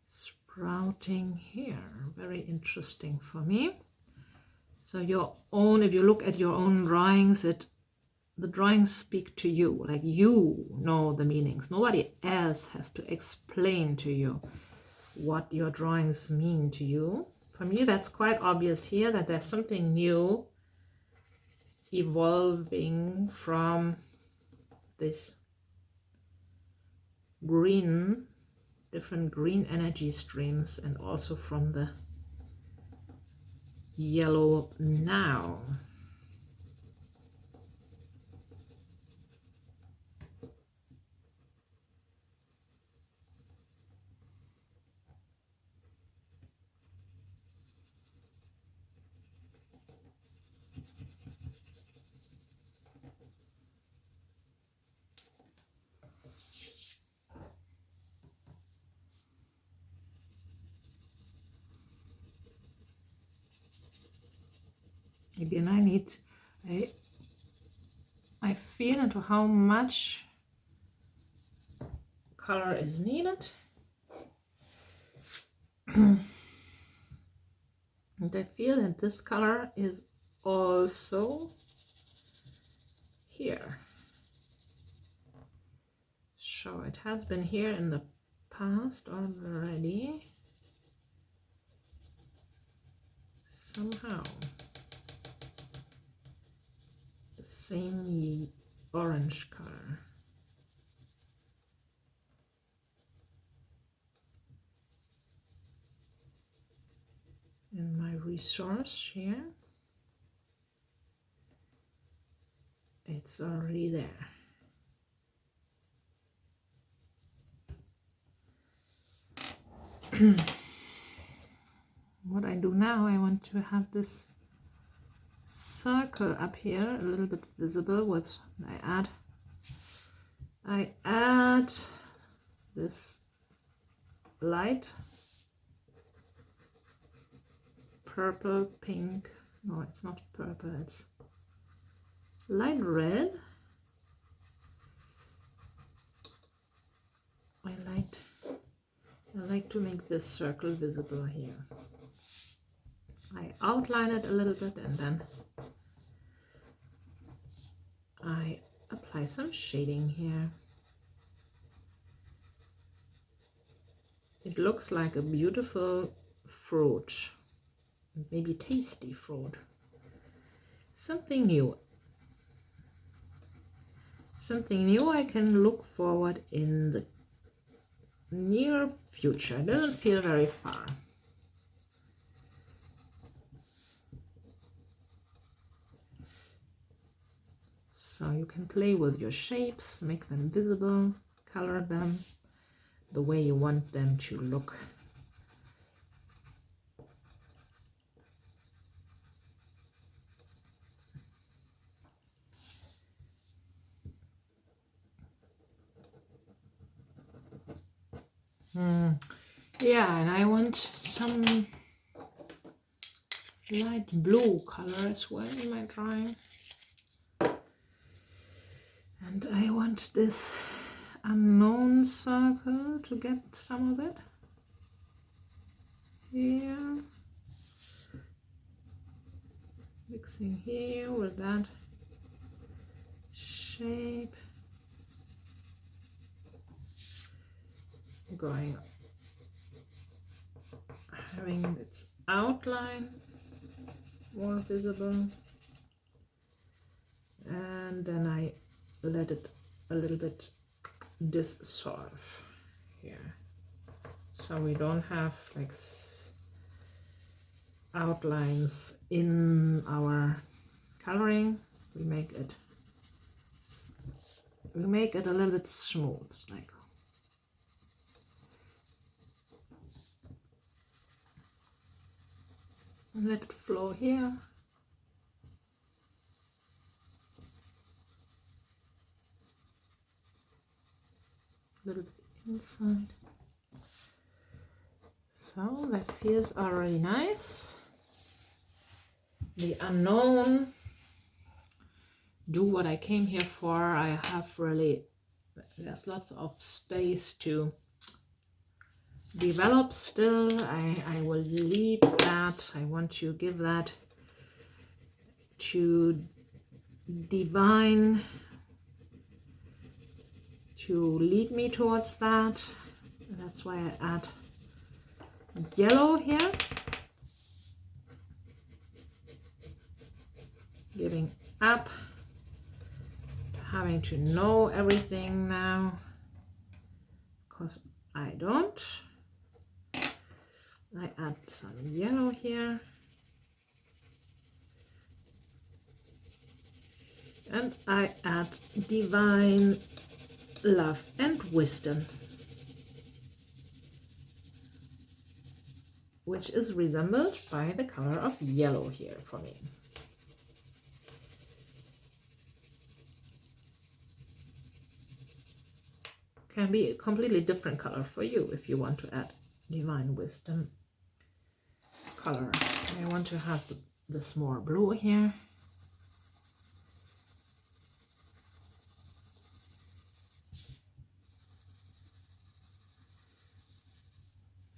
Sprouting here. Very interesting for me. So your own, if you look at your own drawings, the drawings speak to you, like you know the meanings. Nobody else has to explain to you what your drawings mean to you. For me, that's quite obvious here, that there's something new evolving from this green, different green energy streams, and also from the yellow now. Again, I feel into how much color is needed. And I feel that this color is also here. So it has been here in the past already. Somehow. The same orange color. In my resource here, it's already there. What I do now, I want to have this circle up here a little bit visible with, I add this light purple, pink, no, it's not purple, it's light red. I like to make this circle visible here. I outline it a little bit and then I apply some shading here. It looks like a beautiful fruit, maybe tasty fruit. Something new. Something new I can look forward in the near future. It doesn't feel very far. So you can play with your shapes, make them visible, color them the way you want them to look. Yeah, and I want some light blue color as well in my drawing. And I want this unknown circle to get some of it here. Mixing here with that shape. Going, having its outline more visible. And then I let it a little bit dissolve here, so we don't have like outlines in our coloring. We make it a little bit smooth, like let it flow here. A little bit inside. So that feels already nice. The unknown, do what I came here for. I have really, there's lots of space to develop still. I will leave that. I want to give that to divine to lead me towards that. That's why I add yellow here, giving up, having to know everything now, because I don't. I add some yellow here, and I add divine love and wisdom, which is resembled by the color of yellow here for me. Can be a completely different color for you if you want to add divine wisdom color. I want to have this more blue here.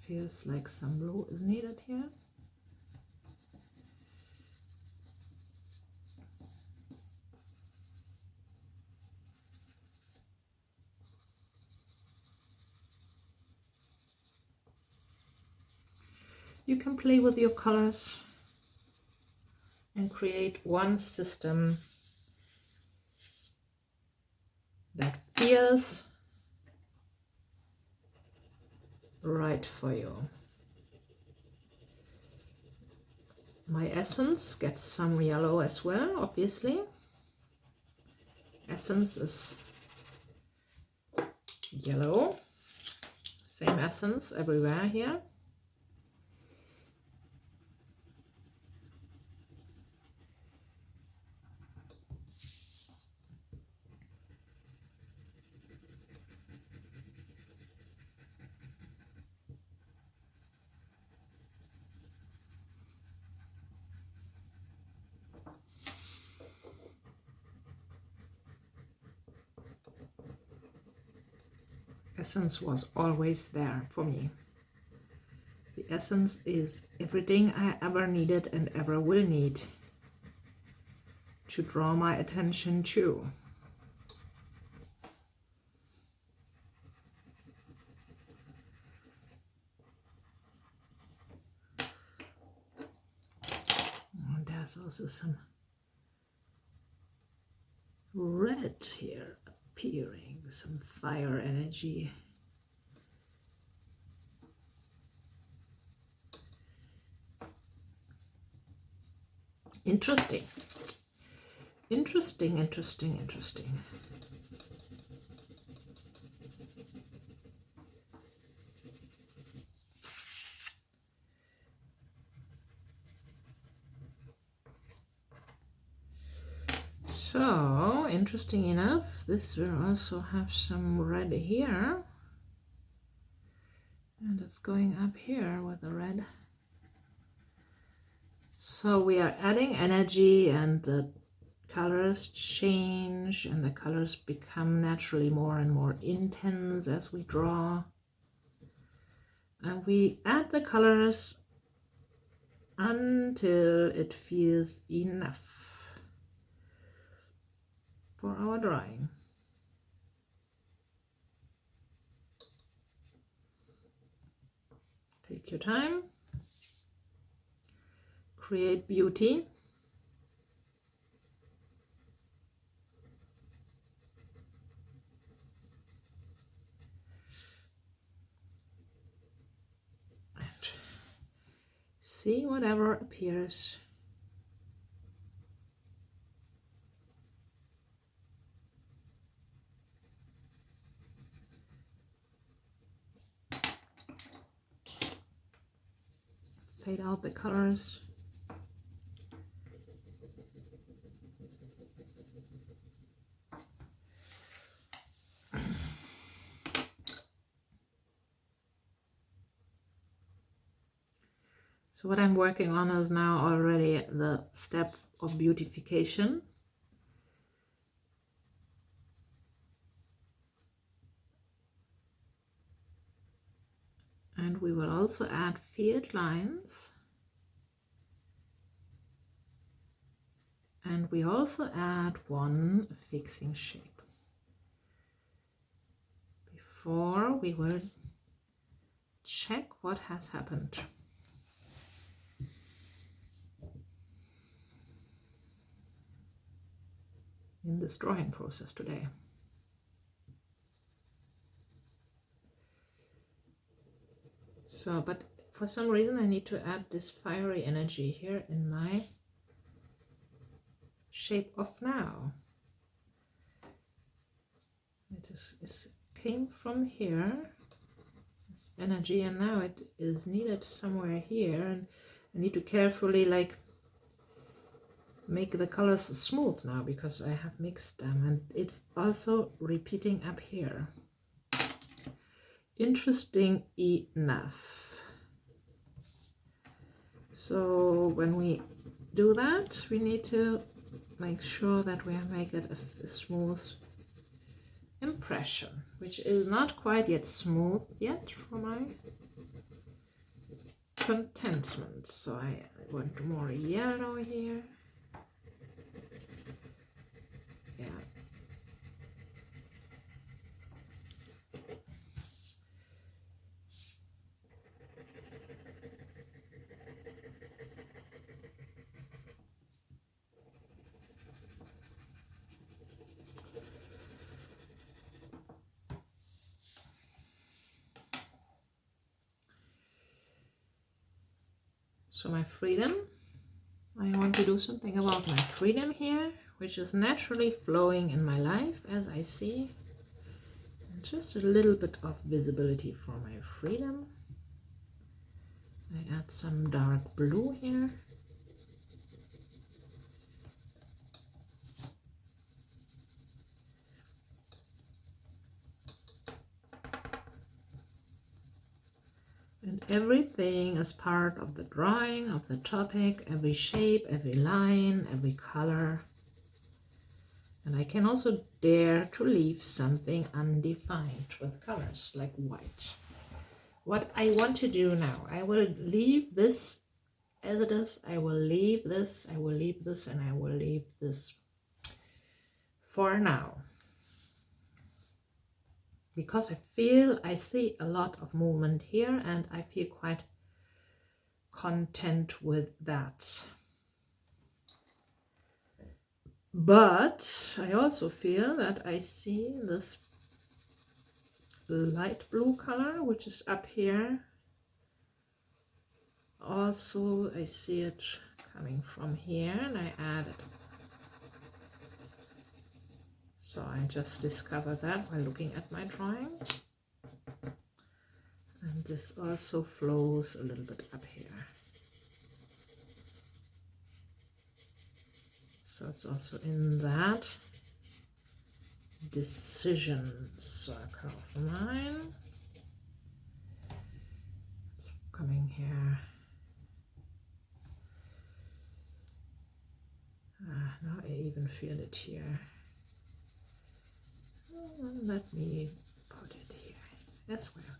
Feels like some blue is needed here. You can play with your colors and create one system that feels right for you. My essence gets some yellow as well, obviously. Essence is yellow, same essence everywhere here. Essence was always there for me. The essence is everything I ever needed and ever will need to draw my attention to. And there's also some red here appearing, some fire energy. Interesting. Interesting, interesting, interesting. So, interesting enough, this will also have some red here. And it's going up here with the red. So we are adding energy, and the colors change, and the colors become naturally more and more intense as we draw. And we add the colors until it feels enough for our drawing. Take your time, create beauty. And see whatever appears. Fade out the colors. So what I'm working on is now already the step of beautification. And we will also add field lines. And we also add one fixing shape. Before we will check what has happened. In this drawing process today. So, but for some reason I need to add this fiery energy here in my shape of now. It came from here, this energy, and now it is needed somewhere here, and I need to carefully like make the colors smooth now because I have mixed them, and it's also repeating up here. Interesting enough. So when we do that, we need to make sure that we make it a smooth impression, which is not quite yet smooth yet for my contentment. So I want more yellow here. Yeah. So my freedom, I want to do something about my freedom here, which is naturally flowing in my life as I see. And just a little bit of visibility for my freedom. I add some dark blue here. And everything is part of the drawing, of the topic, every shape, every line, every color. And I can also dare to leave something undefined with colors like white. What I want to do now, I will leave this as it is. I will leave this, I will leave this, and I will leave this for now. Because I see a lot of movement here, and I feel quite content with that. But I also feel that I see this light blue color, which is up here. Also, I see it coming from here, and I add it. So I just discovered that while looking at my drawing. And this also flows a little bit up here. So it's also in that decision circle of mine. coming here. Now I even feel it here. Let me put it here as well.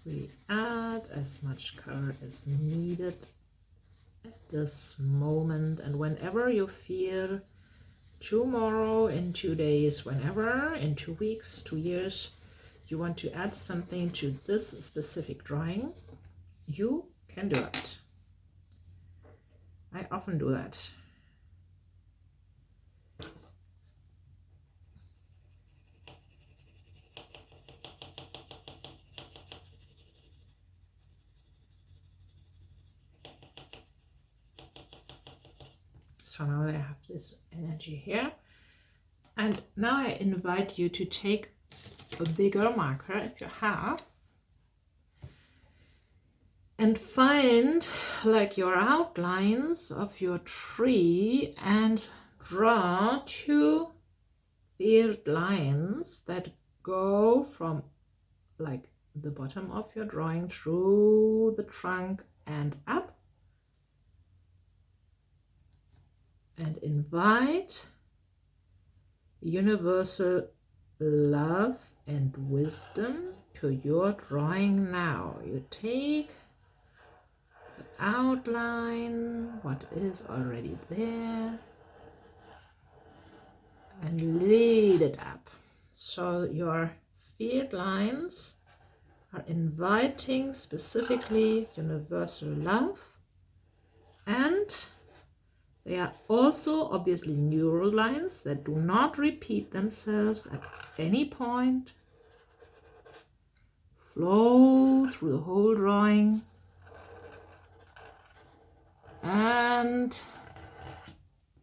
We add as much color as needed at this moment, and whenever you feel tomorrow, in 2 days, whenever, in 2 weeks, 2 years, you want to add something to this specific drawing, you can do it. I often do that. So now I have this energy here. And now I invite you to take a bigger marker if you have, and find like your outlines of your tree and draw 2 field lines that go from like the bottom of your drawing through the trunk and up, and invite universal love and wisdom to your drawing now. You take the outline, what is already there, and lead it up. So your field lines are inviting specifically universal love, and they are also obviously neural lines that do not repeat themselves at any point. Flow through the whole drawing and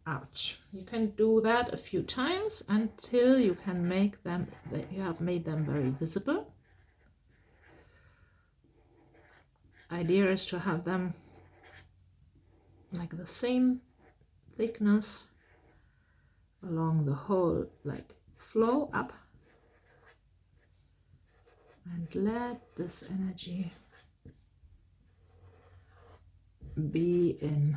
ouch. You can do that a few times until you can make them, that you have made them very visible. Idea is to have them like the same thickness along the whole, like flow up, and let this energy be in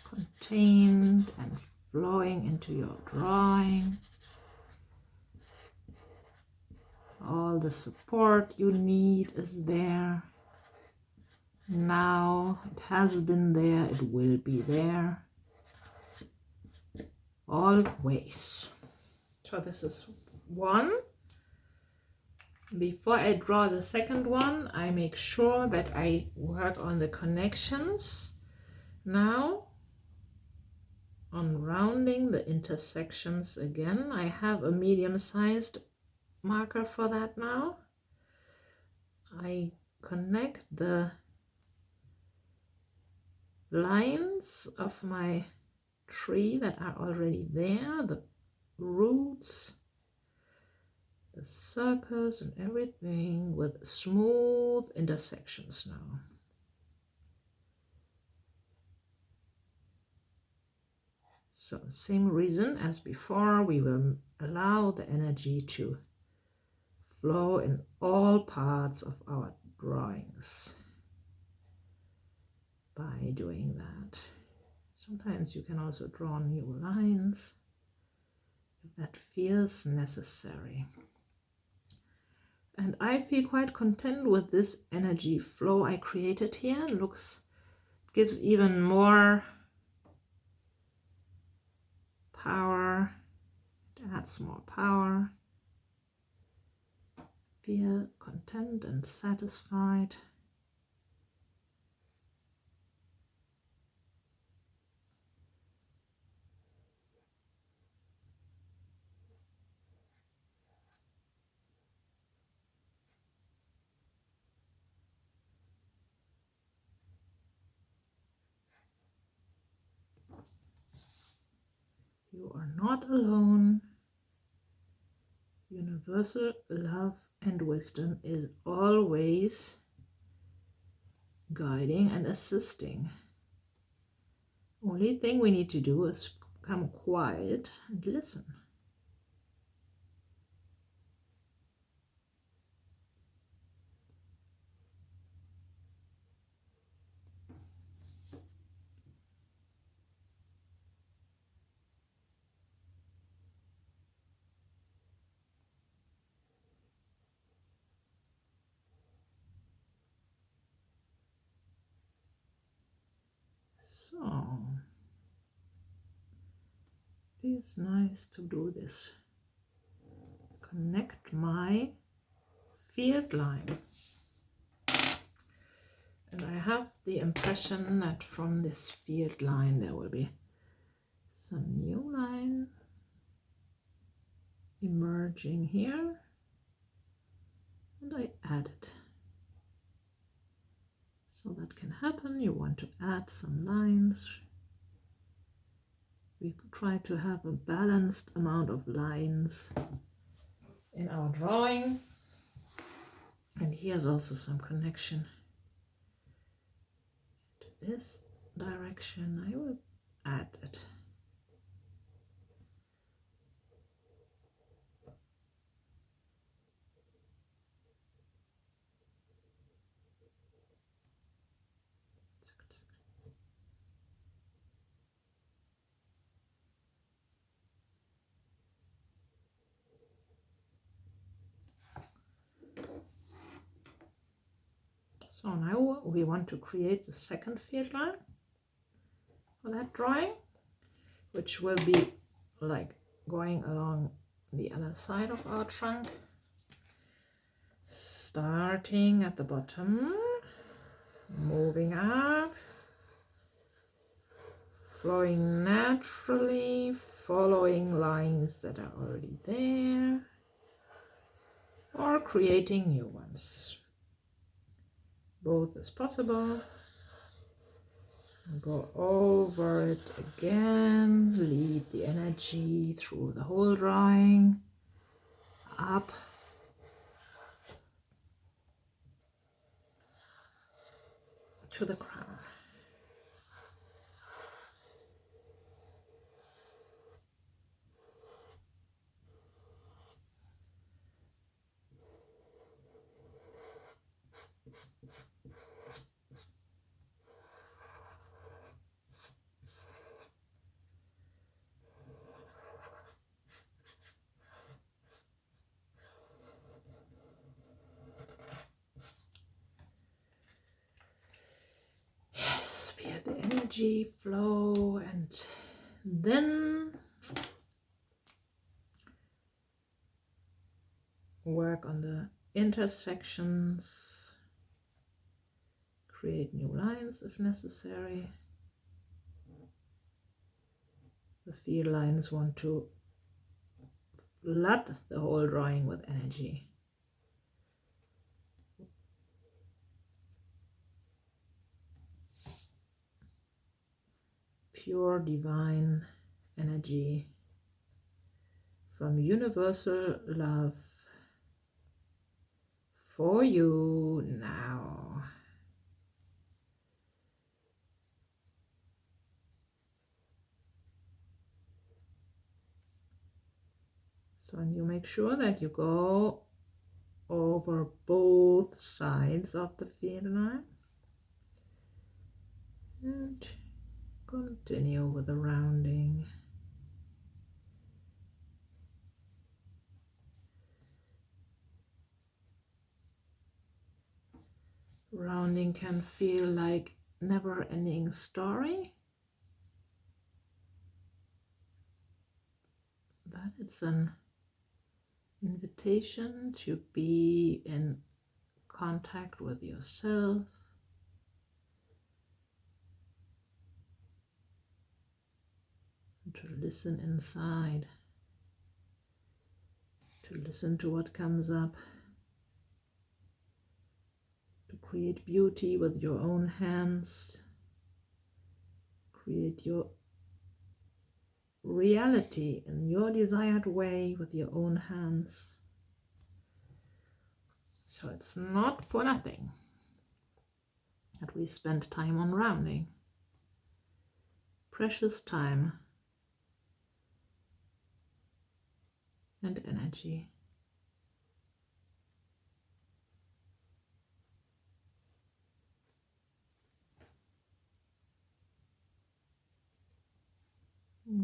contained and flowing into your drawing. All the support you need is there. Now it has been there, it will be there. Always. So this is one. Before I draw the second one, I make sure that I work on the connections. Now, on rounding the intersections again, I have a medium-sized marker for that now. I connect the lines of my tree that are already there, the roots, the circles and everything, with smooth intersections now. So same reason as before, we will allow the energy to flow in all parts of our drawings by doing that. Sometimes you can also draw new lines if that feels necessary. And I feel quite content with this energy flow I created here. It gives even more power. It adds more power. Feel content and satisfied. You are not alone. Universal love and wisdom is always guiding and assisting. Only thing we need to do is become quiet and listen. So it is nice to do this. Connect my field line. And I have the impression that from this field line there will be some new line emerging here. And I add it. So that can happen. You want to add some lines. We could try to have a balanced amount of lines in our drawing. And here's also some connection to this direction. I will add it. So now we want to create the second field line for that drawing, which will be like going along the other side of our trunk, starting at the bottom, moving up, flowing naturally, following lines that are already there, or creating new ones. Both is possible. Go over it again, lead the energy through the whole drawing, up, to the crown. Feel the energy flow, and then work on the intersections, create new lines if necessary. The field lines want to flood the whole drawing with energy. Pure divine energy from universal love for you now. So you make sure that you go over both sides of the field line and continue with the rounding. Rounding can feel like never-ending story, but it's an invitation to be in contact with yourself, and to listen inside, to listen to what comes up, to create beauty with your own hands, create your reality in your desired way with your own hands. So it's not for nothing that we spend time on rounding. Precious time and energy.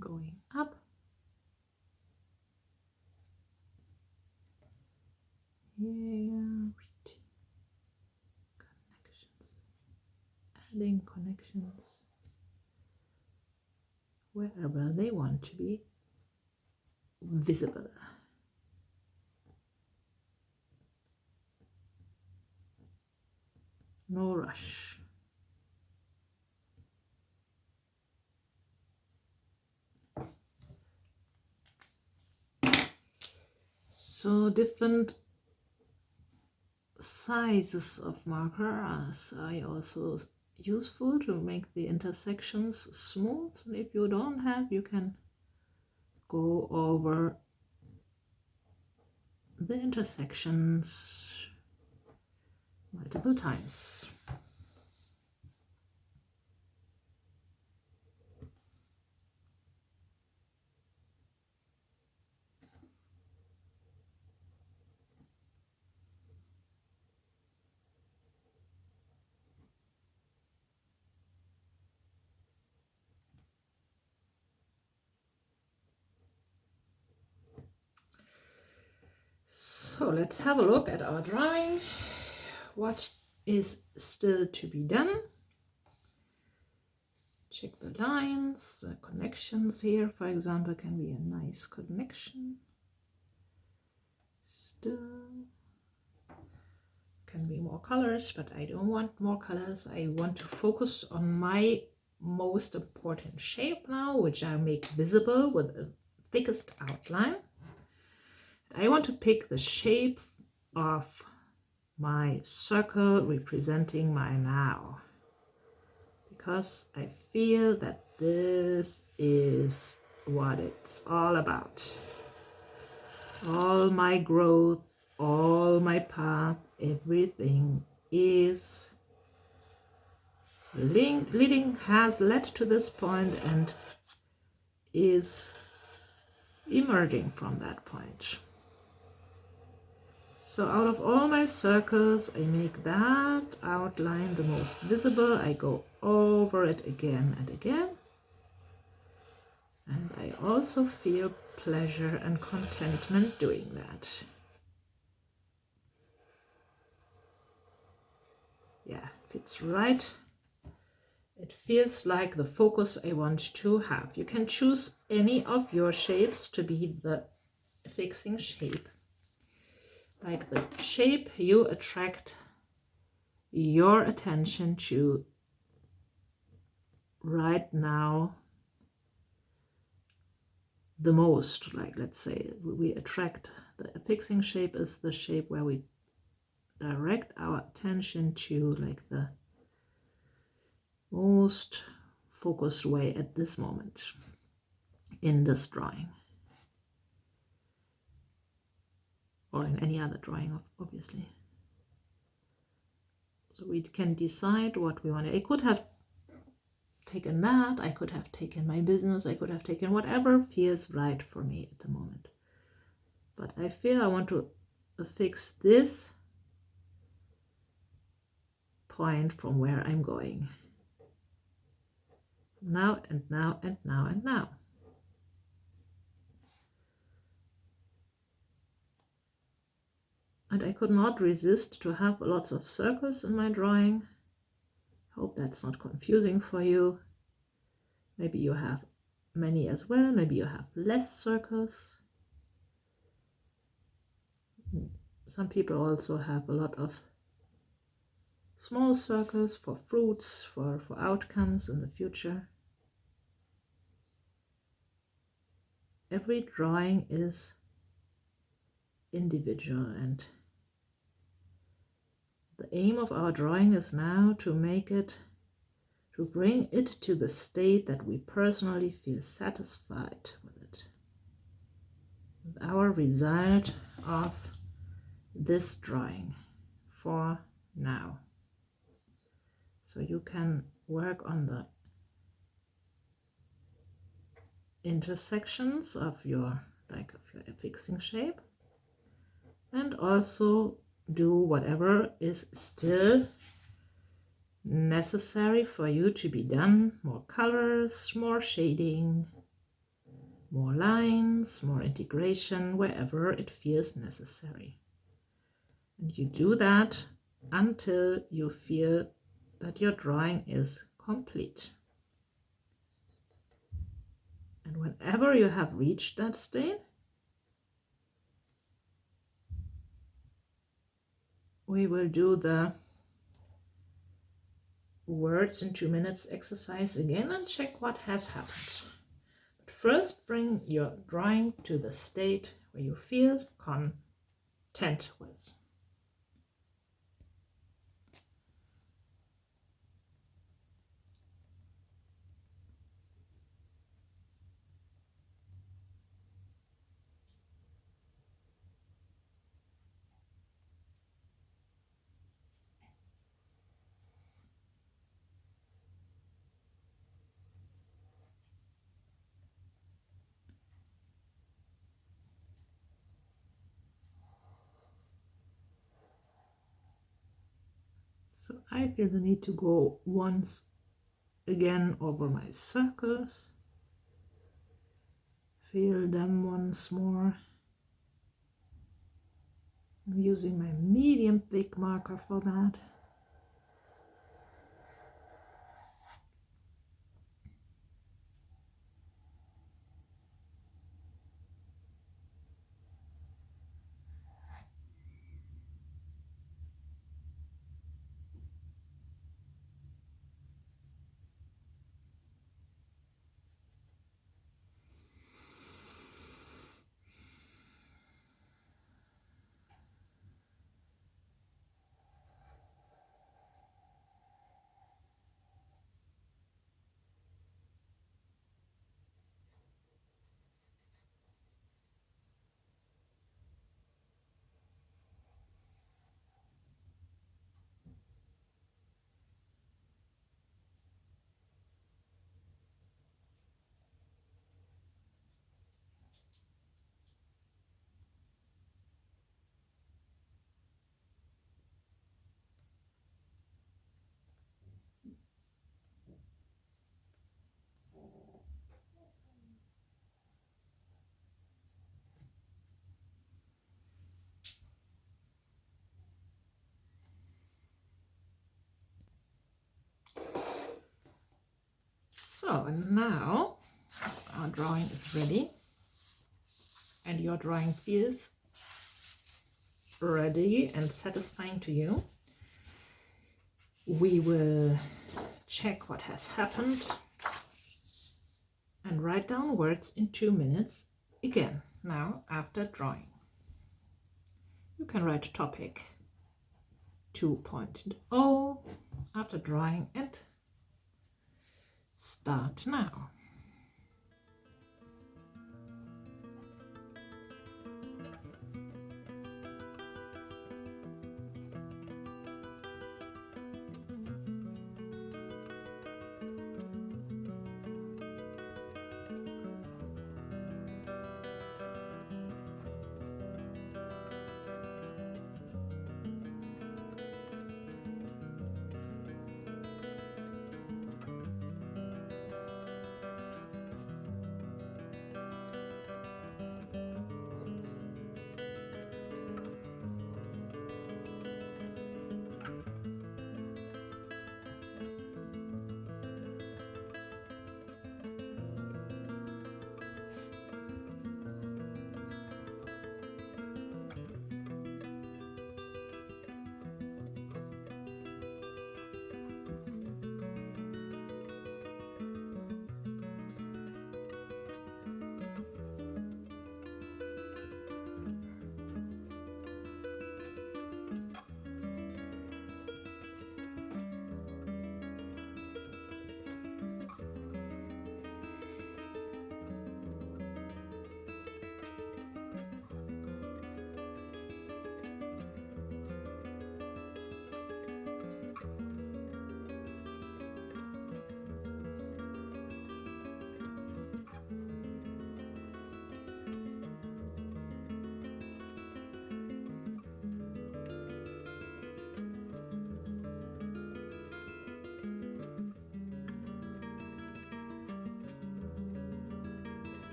Going up. Here, connections, adding connections. wherever they want to be visible. No rush. So different sizes of marker are also useful to make the intersections smooth. And if you don't have, you can go over the intersections multiple times. So let's have a look at our drawing. What is still to be done? Check the lines, the connections here, for example, can be a nice connection. Still can be more colors, but I don't want more colors. I want to focus on my most important shape now, which I make visible with the thickest outline. I want to pick the shape of my circle representing my now, because I feel that this is what it's all about. All my growth, all my path, everything is has led to this point and is emerging from that point. So out of all my circles, I make that outline the most visible. I go over it again and again. And I also feel pleasure and contentment doing that. Yeah, it fits right. It feels like the focus I want to have. You can choose any of your shapes to be the fixing shape. Like the shape you attract your attention to right now the most. Like, let's say we attract, the fixing shape is the shape where we direct our attention to, like, the most focused way at this moment in this drawing, or in any other drawing, obviously. So we can decide what we want. I could have taken that, I could have taken my business, I could have taken whatever feels right for me at the moment. But I feel I want to fix this point from where I'm going. Now and now and now and now. And I could not resist to have lots of circles in my drawing. Hope that's not confusing for you. Maybe you have many as well, maybe you have less circles. Some people also have a lot of small circles for fruits, for outcomes in the future. Every drawing is individual, and the aim of our drawing is now to make it, to bring it to the state that we personally feel satisfied with it, with our result of this drawing for now. So you can work on the intersections of your fixing shape, and also do whatever is still necessary for you to be done. More colors, more shading, more lines, more integration, wherever it feels necessary. And you do that until you feel that your drawing is complete. And whenever you have reached that state, we will do the words in 2 minutes exercise again and check what has happened. But first, bring your drawing to the state where you feel content with. So I feel the need to go once again over my circles. Feel them once more. I'm using my medium thick marker for that. So now our drawing is ready and your drawing feels ready and satisfying to you. We will check what has happened and write down words in 2 minutes again. Now, after drawing, you can write a topic 2.0 after drawing and start now.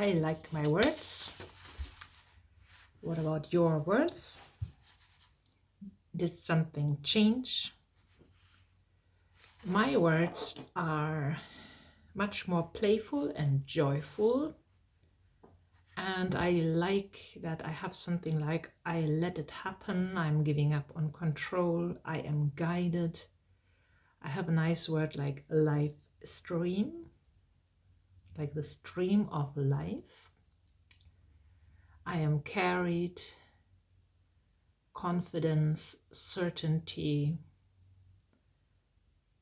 I like my words. What about your words? Did something change? My words are much more playful and joyful. And I like that I have something like, I let it happen, I'm giving up on control, I am guided. I have a nice word like life stream, like the stream of life. I am carried, confidence, certainty.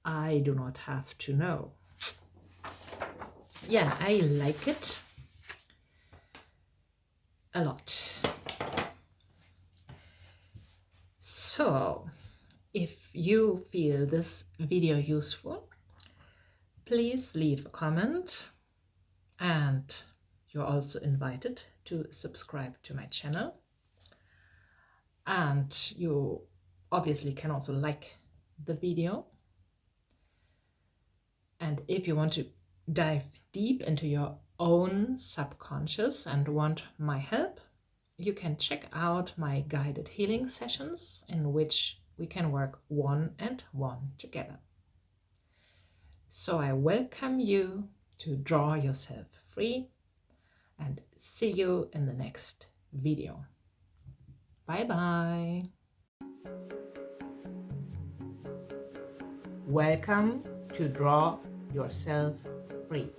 I do not have to know. Yeah, I like it a lot. So, if you feel this video useful, please leave a comment, and you're also invited to subscribe to my channel. And you obviously can also like the video. And if you want to dive deep into your own subconscious and want my help, you can check out my guided healing sessions in which we can work one-on-one together. So I welcome you to draw yourself free, and see you in the next video. Bye bye. Welcome to Draw Yourself Free.